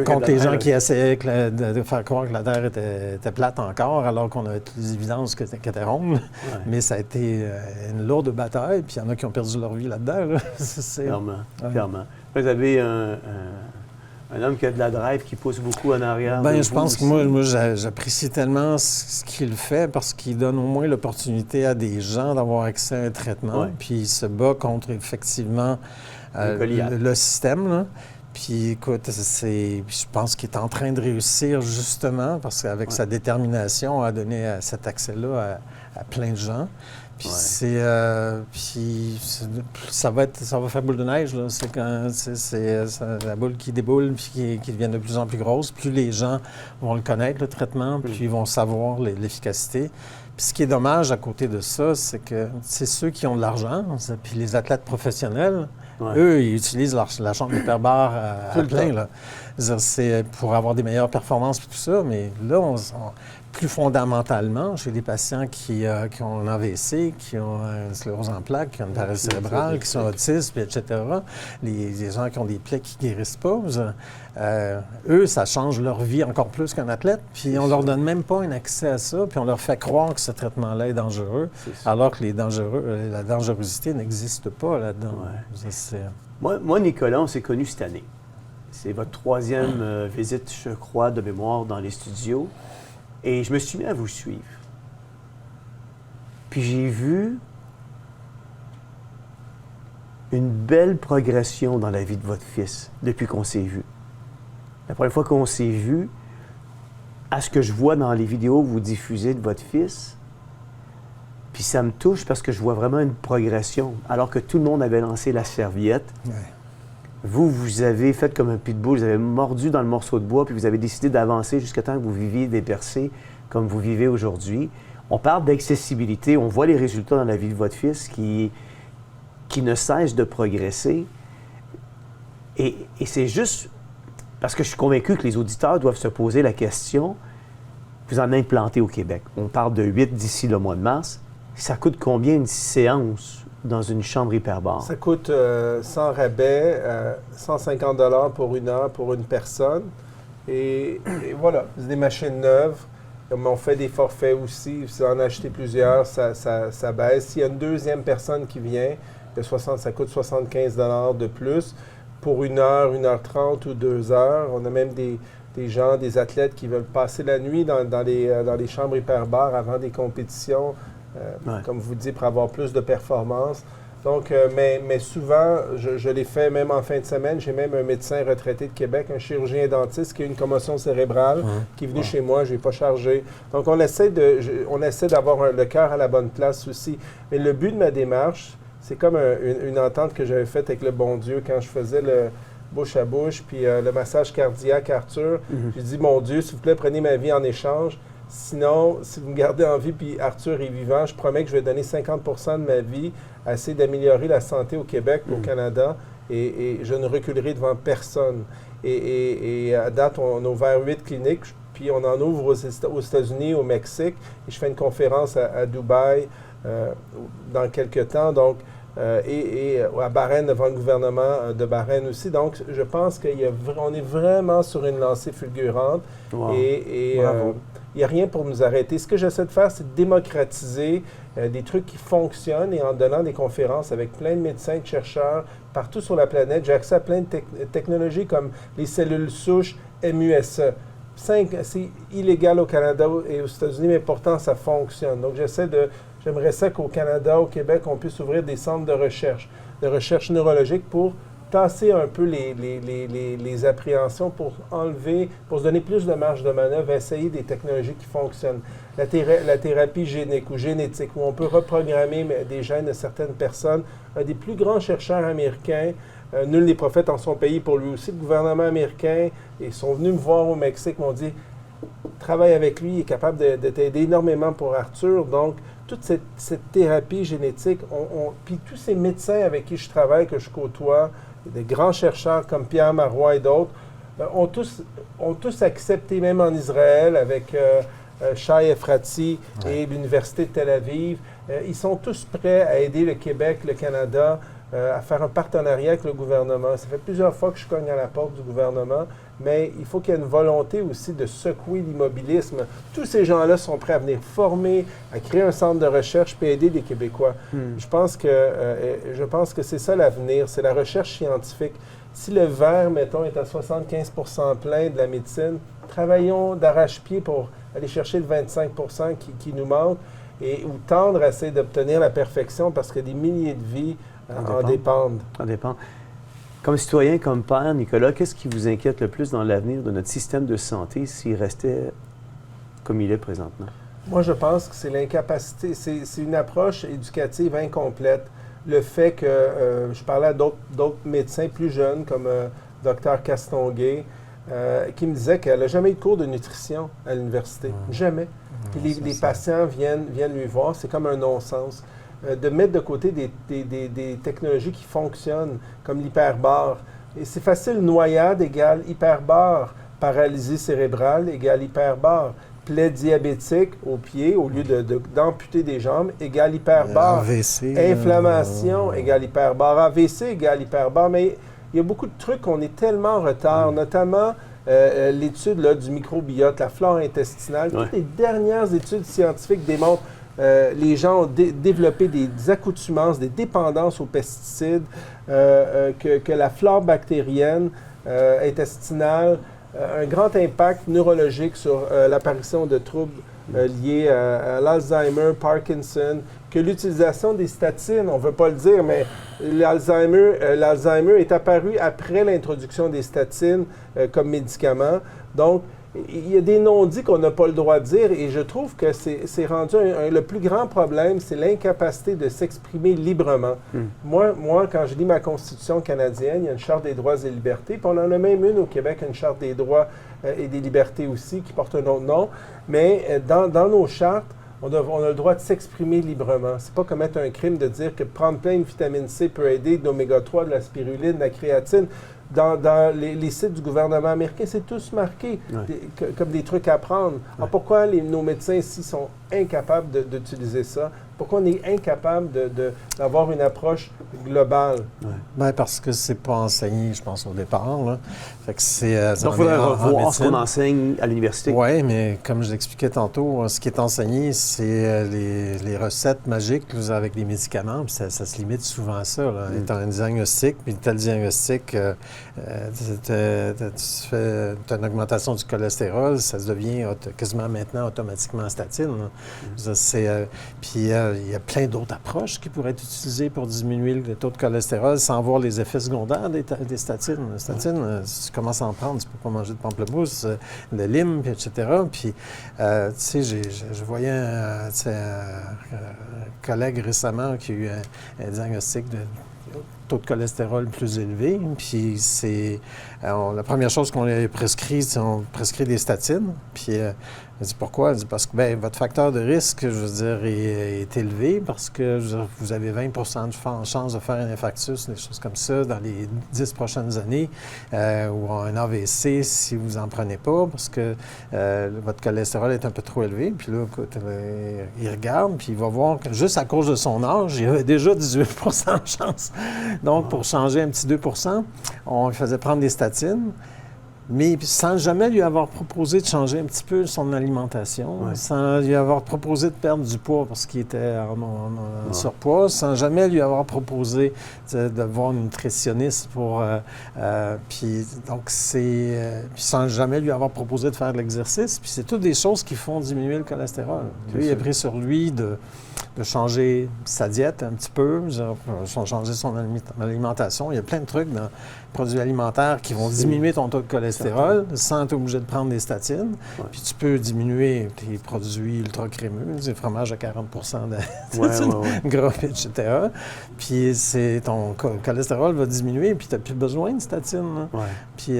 contre les gens qui essayaient de faire croire que la Terre était plate encore, alors qu'on avait toutes les évidences qu'elle était ronde. Mais ça a été une lourde bataille, puis il y en a qui ont perdu leur vie là-dedans. Là. Clairement. Vous avez un homme qui a de la drive, qui pousse beaucoup en arrière. Bien, je pense que moi j'apprécie tellement ce qu'il fait parce qu'il donne au moins l'opportunité à des gens d'avoir accès à un traitement. Puis il se bat contre, effectivement, le système. Là. Puis écoute, je pense qu'il est en train de réussir justement parce qu'avec sa détermination à donner cet accès-là à plein de gens. Puis ça va faire boule de neige, là. C'est la boule qui déboule puis qui devient de plus en plus grosse. Plus les gens vont le connaître, le traitement, plus ils vont savoir l'efficacité. Puis ce qui est dommage à côté de ça, c'est que c'est ceux qui ont de l'argent, puis les athlètes professionnels, eux, ils utilisent la chambre hyperbare à plein, là. C'est pour avoir des meilleures performances et tout ça, mais là, plus fondamentalement, j'ai des patients qui ont un AVC, qui ont une sclérose en plaques, qui ont une paralysie cérébrale, qui sont autistes, etc. Les gens qui ont des plaies qui ne guérissent pas, eux, ça change leur vie encore plus qu'un athlète, puis on leur donne même pas un accès à ça, puis on leur fait croire que ce traitement-là est dangereux, alors que la dangerosité n'existe pas là-dedans. Moi, Nicolas, on s'est connus cette année. C'est votre troisième visite, je crois, de mémoire dans les studios. Et je me suis mis à vous suivre. Puis j'ai vu une belle progression dans la vie de votre fils depuis qu'on s'est vu. La première fois qu'on s'est vu, à ce que je vois dans les vidéos que vous diffusez de votre fils, puis ça me touche parce que je vois vraiment une progression. Alors que tout le monde avait lancé la serviette, vous avez fait comme un pitbull, vous avez mordu dans le morceau de bois, puis vous avez décidé d'avancer jusqu'à temps que vous viviez des percées comme vous vivez aujourd'hui. On parle d'accessibilité, on voit les résultats dans la vie de votre fils qui ne cesse de progresser. Et c'est juste parce que je suis convaincu que les auditeurs doivent se poser la question, vous en implantez au Québec. On parle de 8 d'ici le mois de mars. Ça coûte combien une séance dans une chambre hyperbare? Ça coûte sans rabais, 150 $ pour 1 heure pour une personne. Et voilà, c'est des machines neuves. On fait des forfaits aussi. Si vous en achetez plusieurs, ça baisse. S'il y a une deuxième personne qui vient, ça coûte 75 $ de plus pour 1 heure, 1h30 ou 2 heures. On a même des gens, des athlètes qui veulent passer la nuit dans les chambres hyperbares avant des compétitions. Comme vous dites, pour avoir plus de performance. Donc, mais souvent, je l'ai fait même en fin de semaine. J'ai même un médecin retraité de Québec, un chirurgien dentiste qui a une commotion cérébrale, qui est venu chez moi, je n'ai pas chargé. Donc, on essaie d'avoir le cœur à la bonne place aussi. Mais le but de ma démarche, c'est comme une entente que j'avais faite avec le bon Dieu quand je faisais le bouche à bouche, puis le massage cardiaque, Arthur. J'ai dit, mon Dieu, s'il vous plaît, prenez ma vie en échange. Sinon, si vous me gardez en vie, puis Arthur est vivant, je promets que je vais donner 50 % de ma vie à essayer d'améliorer la santé au Québec, au Canada, et je ne reculerai devant personne. Et à date, on a ouvert 8 cliniques, puis on en ouvre aux États-Unis, au Mexique, et je fais une conférence à Dubaï dans quelques temps, donc, et à Bahreïn, devant le gouvernement de Bahreïn aussi. Donc, je pense qu'on est vraiment sur une lancée fulgurante. Wow. Il n'y a rien pour nous arrêter. Ce que j'essaie de faire, c'est de démocratiser des trucs qui fonctionnent et en donnant des conférences avec plein de médecins, de chercheurs partout sur la planète. J'ai accès à plein de technologies comme les cellules souches MUSE. C'est illégal au Canada et aux États-Unis, mais pourtant, ça fonctionne. Donc, j'aimerais ça qu'au Canada, au Québec, on puisse ouvrir des centres de recherche neurologique pour tasser un peu les appréhensions, pour se donner plus de marge de manœuvre, essayer des technologies qui fonctionnent. La thérapie génique ou génétique, où on peut reprogrammer des gènes de certaines personnes. Un des plus grands chercheurs américains, nul n'est prophète en son pays pour lui aussi, le gouvernement américain, ils sont venus me voir au Mexique, m'ont dit, travaille avec lui, il est capable de t'aider énormément pour Arthur. Donc, toute cette thérapie génétique, puis tous ces médecins avec qui je travaille, que je côtoie, des grands chercheurs comme Pierre Marois et d'autres, ont tous accepté, même en Israël, avec Shai Efrati et l'Université de Tel Aviv. Ils sont tous prêts à aider le Québec, le Canada, à faire un partenariat avec le gouvernement. Ça fait plusieurs fois que je cogne à la porte du gouvernement, mais il faut qu'il y ait une volonté aussi de secouer l'immobilisme. Tous ces gens-là sont prêts à venir former, à créer un centre de recherche puis aider les Québécois. Je pense que c'est ça l'avenir, c'est la recherche scientifique. Si le verre, mettons, est à 75 % plein de la médecine, travaillons d'arrache-pied pour aller chercher le 25 % qui nous manque ou tendre à essayer d'obtenir la perfection parce que des milliers de vies en dépendent. Ça dépend. Comme citoyen, comme père, Nicolas, qu'est-ce qui vous inquiète le plus dans l'avenir de notre système de santé s'il restait comme il est présentement? Moi, je pense que c'est l'incapacité, c'est une approche éducative incomplète. Le fait que, je parlais à d'autres médecins plus jeunes, comme Dr Castonguay, qui me disait qu'elle n'a jamais eu de cours de nutrition à l'université. Jamais. Puis les patients viennent lui voir, c'est comme un non-sens. De mettre de côté des technologies qui fonctionnent, comme l'hyperbare. Et c'est facile, noyade égale hyperbare, paralysie cérébrale égale hyperbare, plaie diabétique au pied, au lieu d'amputer des jambes, égale hyperbare, AVC, inflammation égale hyperbare, AVC égale hyperbare, mais il y a beaucoup de trucs qu'on est tellement en retard, notamment l'étude là, du microbiote, la flore intestinale. Toutes les dernières études scientifiques démontrent les gens ont développé des accoutumances, des dépendances aux pesticides, que la flore bactérienne intestinale a un grand impact neurologique sur l'apparition de troubles liés à l'Alzheimer, Parkinson, que l'utilisation des statines, on ne veut pas le dire, mais l'Alzheimer est apparu après l'introduction des statines comme médicament. Donc, il y a des non-dits qu'on n'a pas le droit de dire et je trouve que c'est rendu le plus grand problème, c'est l'incapacité de s'exprimer librement. Moi, quand je lis ma Constitution canadienne, il y a une Charte des droits et libertés, puis on en a même une au Québec, une Charte des droits et des libertés aussi, qui porte un autre nom, mais dans nos chartes, on a le droit de s'exprimer librement. C'est pas commettre un crime de dire que prendre plein de vitamine C peut aider, de l'oméga 3, de la spiruline, de la créatine. Dans les sites du gouvernement américain, c'est tous marqué comme des trucs à prendre. Alors pourquoi nos médecins ici sont incapables d'utiliser ça? Pourquoi on est incapable d'avoir une approche globale? Bien, parce que c'est pas enseigné, je pense, au départ. Là. Fait que c'est, donc, il faudrait revoir ce qu'on enseigne à l'université. Oui, mais comme je l'expliquais tantôt, ce qui est enseigné, c'est les recettes magiques avec les médicaments. Puis ça se limite souvent à ça. Là. Étant un diagnostic, puis tel diagnostic, tu as une augmentation du cholestérol, ça devient quasiment maintenant automatiquement statine. Puis il y a plein d'autres approches qui pourraient être utilisées pour diminuer le taux de cholestérol sans voir les effets secondaires des statines. Les statines, si tu commences à en prendre, tu peux pas manger de pamplemousse, de lime, puis etc. Puis, tu sais, je voyais un collègue récemment qui a eu un diagnostic de taux de cholestérol plus élevé. Puis la première chose qu'on lui a prescrit, c'est on prescrit des statines. Puis elle dit pourquoi? Elle dit parce que votre facteur de risque, je veux dire, est élevé parce que vous avez 20 de chance de faire un infarctus, des choses comme ça, dans les 10 prochaines années, ou un AVC si vous n'en prenez pas, parce que votre cholestérol est un peu trop élevé. Puis là, écoute, il regarde, puis il va voir que juste à cause de son âge, il avait déjà 18 de chance. Donc, pour changer un petit 2 on lui faisait prendre des statines. Mais sans jamais lui avoir proposé de changer un petit peu son alimentation, sans lui avoir proposé de perdre du poids parce qu'il était en surpoids, sans jamais lui avoir proposé de voir une nutritionniste pour... puis sans jamais lui avoir proposé de faire de l'exercice. Puis c'est toutes des choses qui font diminuer le cholestérol. Lui, il a pris sur lui de changer sa diète un petit peu, changer son alimentation. Il y a plein de trucs dans les produits alimentaires qui vont diminuer ton taux de cholestérol sans être obligé de prendre des statines. Puis tu peux diminuer tes produits ultra crémeux, des fromages à 40 de gras, etc. Puis ton cholestérol va diminuer, puis tu n'as plus besoin de statines. Puis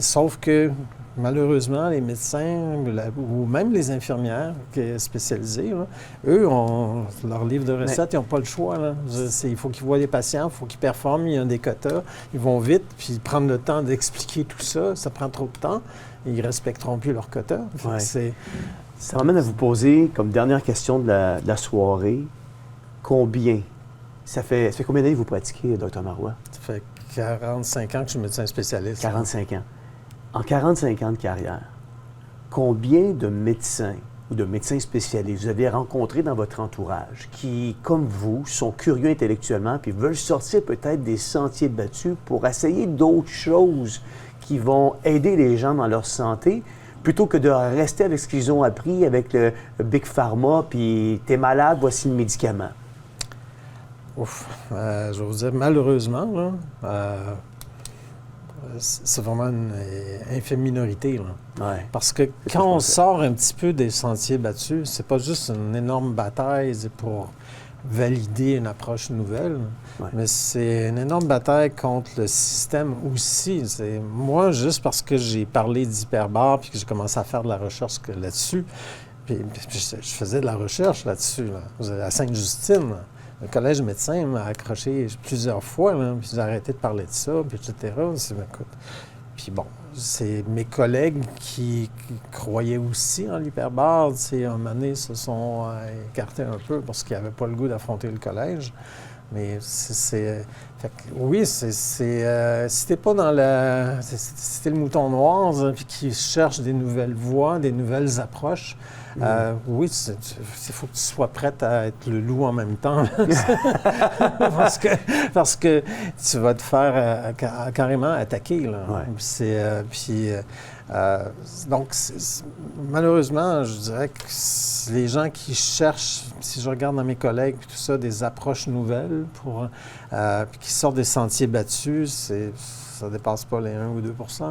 sauf que malheureusement, les médecins ou même les infirmières spécialisées, là, eux, leur livre de recettes, ils n'ont pas le choix. Là. Il faut qu'ils voient les patients, il faut qu'ils performent, il y a des quotas. Ils vont vite, puis prendre le temps d'expliquer tout ça, ça prend trop de temps. Et ils ne respecteront plus leurs quotas. Ça m'amène à vous poser, comme dernière question de la soirée, combien? Ça fait combien d'années que vous pratiquez, Dr Marois? Ça fait 45 ans que je suis médecin spécialiste. 45 ans. En 45 ans de carrière, combien de médecins ou de médecins spécialistes vous avez rencontrés dans votre entourage qui, comme vous, sont curieux intellectuellement puis veulent sortir peut-être des sentiers battus pour essayer d'autres choses qui vont aider les gens dans leur santé plutôt que de rester avec ce qu'ils ont appris avec le Big Pharma puis « t'es malade, voici le médicament ». Je vais vous dire, malheureusement, là, c'est vraiment une infime minorité. Là. Ouais. Parce que quand on sort un petit peu des sentiers battus, c'est pas juste une énorme bataille pour valider une approche nouvelle, mais c'est une énorme bataille contre le système aussi. Moi, juste parce que j'ai parlé d'hyperbare puis que j'ai commencé à faire de la recherche là-dessus, puis je faisais de la recherche là-dessus, là, à Sainte-Justine. Là. Le collège médecin m'a accroché plusieurs fois, là, puis j'ai arrêté de parler de ça, puis etc. Puis bon, c'est mes collègues qui croyaient aussi en l'hyperbare, à un moment donné, se sont écartés un peu parce qu'ils n'avaient pas le goût d'affronter le collège. Mais oui, si t'es pas dans si t'es le mouton noir, puis qui cherche des nouvelles voies, des nouvelles approches, oui, il faut que tu sois prête à être le loup en même temps. parce que tu vas te faire carrément attaquer. Là. Ouais. Donc, malheureusement, je dirais que les gens qui cherchent, si je regarde dans mes collègues, puis tout ça, des approches nouvelles puis qui sortent des sentiers battus, ça dépasse pas les 1 ou 2 là.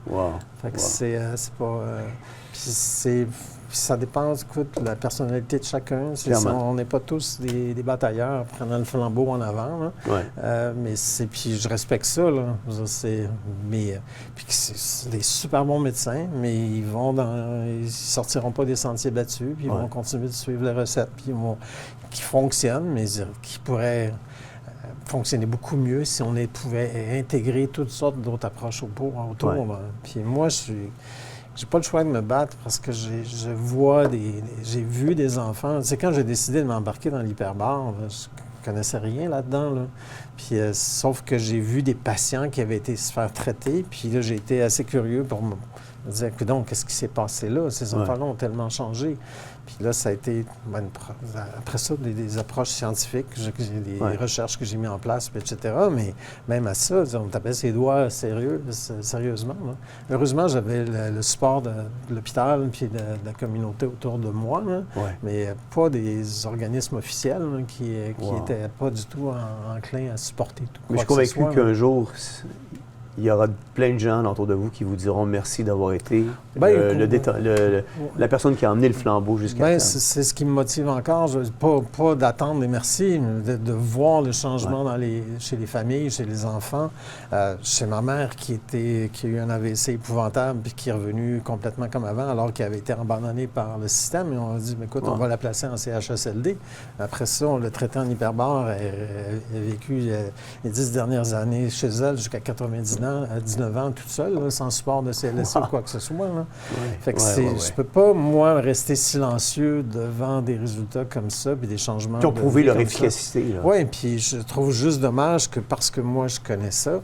Wow. Fait que c'est pas... Puis ça dépend, écoute, de la personnalité de chacun. On n'est pas tous des batailleurs prenant le flambeau en avant. Là. Ouais. Puis je respecte ça. Là. Puis c'est des super bons médecins, mais ils sortiront pas des sentiers battus, puis ils vont continuer de suivre les recettes, puis qui fonctionnent, mais qui pourraient fonctionner beaucoup mieux si on pouvait intégrer toutes sortes d'autres approches autour. Ouais. Puis moi, j'ai pas le choix de me battre parce que j'ai vu des enfants. C'est quand j'ai décidé de m'embarquer dans l'hyperbare, je connaissais rien là-dedans. Là. Puis, sauf que j'ai vu des patients qui avaient été se faire traiter. Puis là, j'ai été assez curieux pour me dire, donc, qu'est-ce qui s'est passé là? Ces enfants-là ont tellement changé. Puis là, ça a été, après ça, des approches scientifiques, des recherches que j'ai mises en place, etc. Mais même à ça, on tapait ses doigts sérieusement. Là. Heureusement, j'avais le support de l'hôpital puis de la communauté autour de moi, là, mais pas des organismes officiels là, qui n'étaient pas du tout enclins à supporter tout. Mais je suis convaincu qu'un jour, il y aura plein de gens autour de vous qui vous diront merci d'avoir été la personne qui a emmené le flambeau jusqu'à là. C'est ce qui me motive encore. Pas d'attendre des merci, mais de voir le changement chez les familles, chez les enfants. Chez ma mère qui a eu un AVC épouvantable puis qui est revenue complètement comme avant alors qu'elle avait été abandonnée par le système. Et on a dit, écoute, on va la placer en CHSLD. Après ça, on l'a traitée en hyperbare. Elle a vécu les 10 dernières années chez elle jusqu'à 19 ans toute seule, là, sans support de CLSC ou quoi que ce soit. Là. Fait que je peux pas, moi, rester silencieux devant des résultats comme ça, puis des changements. Qui ont prouvé leur efficacité. Oui, puis je trouve juste dommage que parce que moi, je connais ça,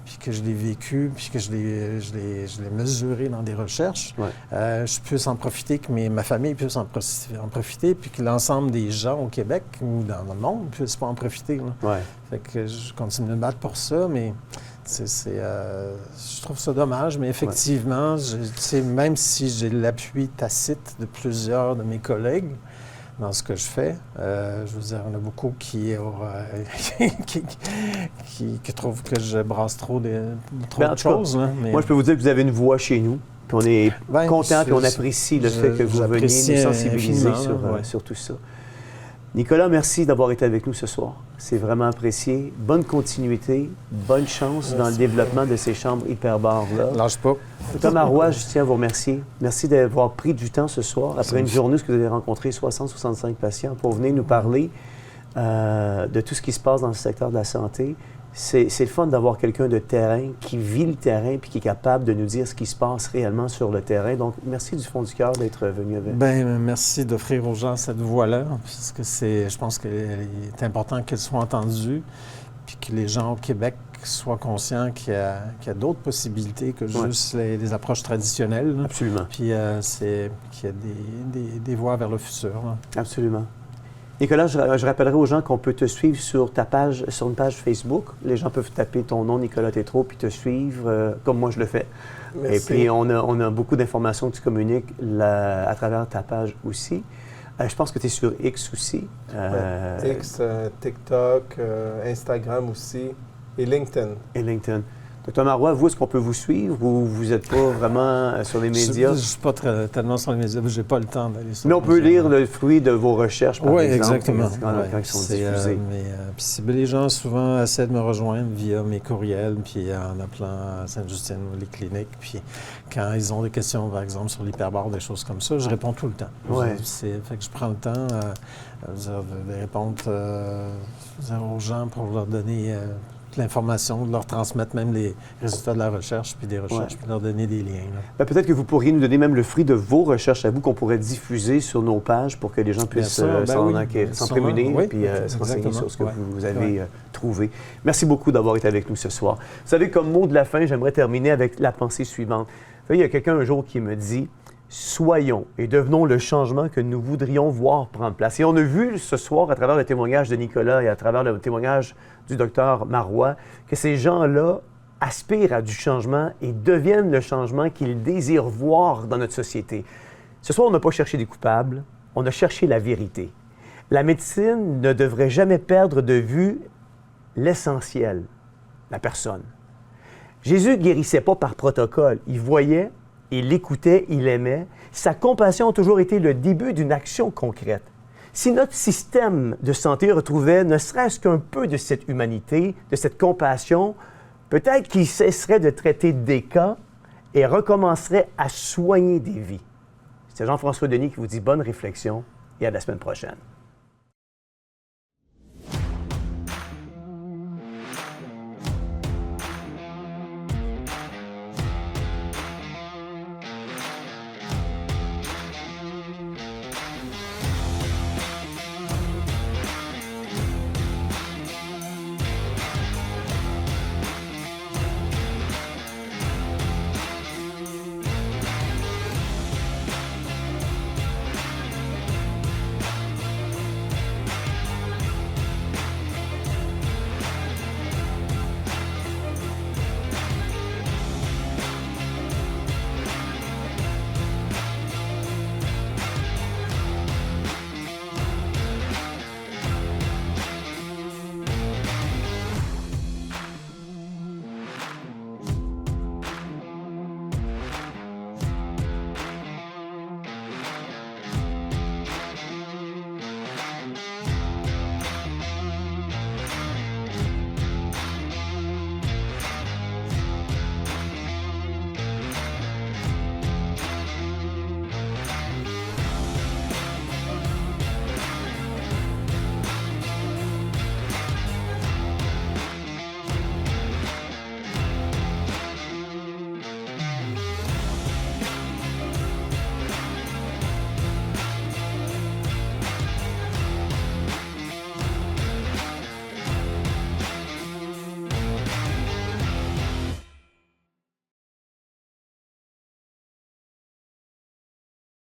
puis que je l'ai vécu, puis que je l'ai mesuré dans des recherches, je puisse en profiter, que ma famille puisse en profiter, puis que l'ensemble des gens au Québec ou dans le monde ne puissent pas en profiter. Là. Fait que je continue de me battre pour ça, mais... je trouve ça dommage, mais effectivement, même si j'ai l'appui tacite de plusieurs de mes collègues dans ce que je fais, je veux dire, il y en a beaucoup qui trouvent que je brasse trop de choses. Là, mais... Moi, je peux vous dire que vous avez une voix chez nous, puis on est content, puis on apprécie le fait que vous veniez nous sensibiliser sur tout ça. Nicolas, merci d'avoir été avec nous ce soir. C'est vraiment apprécié. Bonne continuité, bonne chance dans le développement de ces chambres hyperbares-là. Lâche pas. Thomas Roy, je tiens à vous remercier. Merci d'avoir pris du temps ce soir, après une journée où vous avez rencontré 60-65 patients, pour venir nous parler de tout ce qui se passe dans le secteur de la santé. C'est le fun d'avoir quelqu'un de terrain qui vit le terrain puis qui est capable de nous dire ce qui se passe réellement sur le terrain. Donc, merci du fond du cœur d'être venu avec. Bien, merci d'offrir aux gens cette voix-là, puisque je pense qu'il est important qu'elle soit entendue, puis que les gens au Québec soient conscients qu'il y a d'autres possibilités que juste les approches traditionnelles. Là. Absolument. Puis qu'il y a des voies vers le futur. Là. Absolument. Nicolas, je rappellerai aux gens qu'on peut te suivre sur une page Facebook. Les gens peuvent taper ton nom, Nicolas Tétrault, puis te suivre, comme moi je le fais. Merci. Et puis, on a beaucoup d'informations que tu communiques à travers ta page aussi. Je pense que tu es sur X aussi. X, TikTok, Instagram aussi et LinkedIn. Et LinkedIn. Dr. Marois, vous, est-ce qu'on peut vous suivre ou vous n'êtes pas vraiment sur les médias? Je ne suis pas tellement sur les médias, je n'ai pas le temps d'aller sur Mais les on peut médias. lire le fruit de vos recherches, par Oui, exemple. exactement. Quand ils sont diffusés. Puis les gens souvent essaient de me rejoindre via mes courriels, puis en appelant à Sainte-Justine ou les cliniques. Puis quand ils ont des questions, par exemple, sur l'hyperbare, des choses comme ça, je réponds tout le temps. Ouais. Fait que je prends le temps de répondre aux gens pour leur donner l'information, de leur transmettre même les résultats de la recherche, puis des recherches, puis leur donner des liens. Ben, peut-être que vous pourriez nous donner même le fruit de vos recherches à vous qu'on pourrait diffuser sur nos pages pour que les gens puissent s'en prémunir puis se renseigner sur ce que vous avez trouvé. Merci beaucoup d'avoir été avec nous ce soir. Vous savez, comme mot de la fin, j'aimerais terminer avec la pensée suivante. Vous savez, il y a quelqu'un un jour qui me dit « Soyons et devenons le changement que nous voudrions voir prendre place ». Et on a vu ce soir, à travers le témoignage de Nicolas et à travers le témoignage du docteur Marois, que ces gens-là aspirent à du changement et deviennent le changement qu'ils désirent voir dans notre société. Ce soir, on n'a pas cherché des coupables, on a cherché la vérité. La médecine ne devrait jamais perdre de vue l'essentiel, la personne. Jésus ne guérissait pas par protocole. Il voyait, il écoutait, il aimait. Sa compassion a toujours été le début d'une action concrète. Si notre système de santé retrouvait ne serait-ce qu'un peu de cette humanité, de cette compassion, peut-être qu'il cesserait de traiter des cas et recommencerait à soigner des vies. C'est Jean-François Denis qui vous dit bonne réflexion et à la semaine prochaine.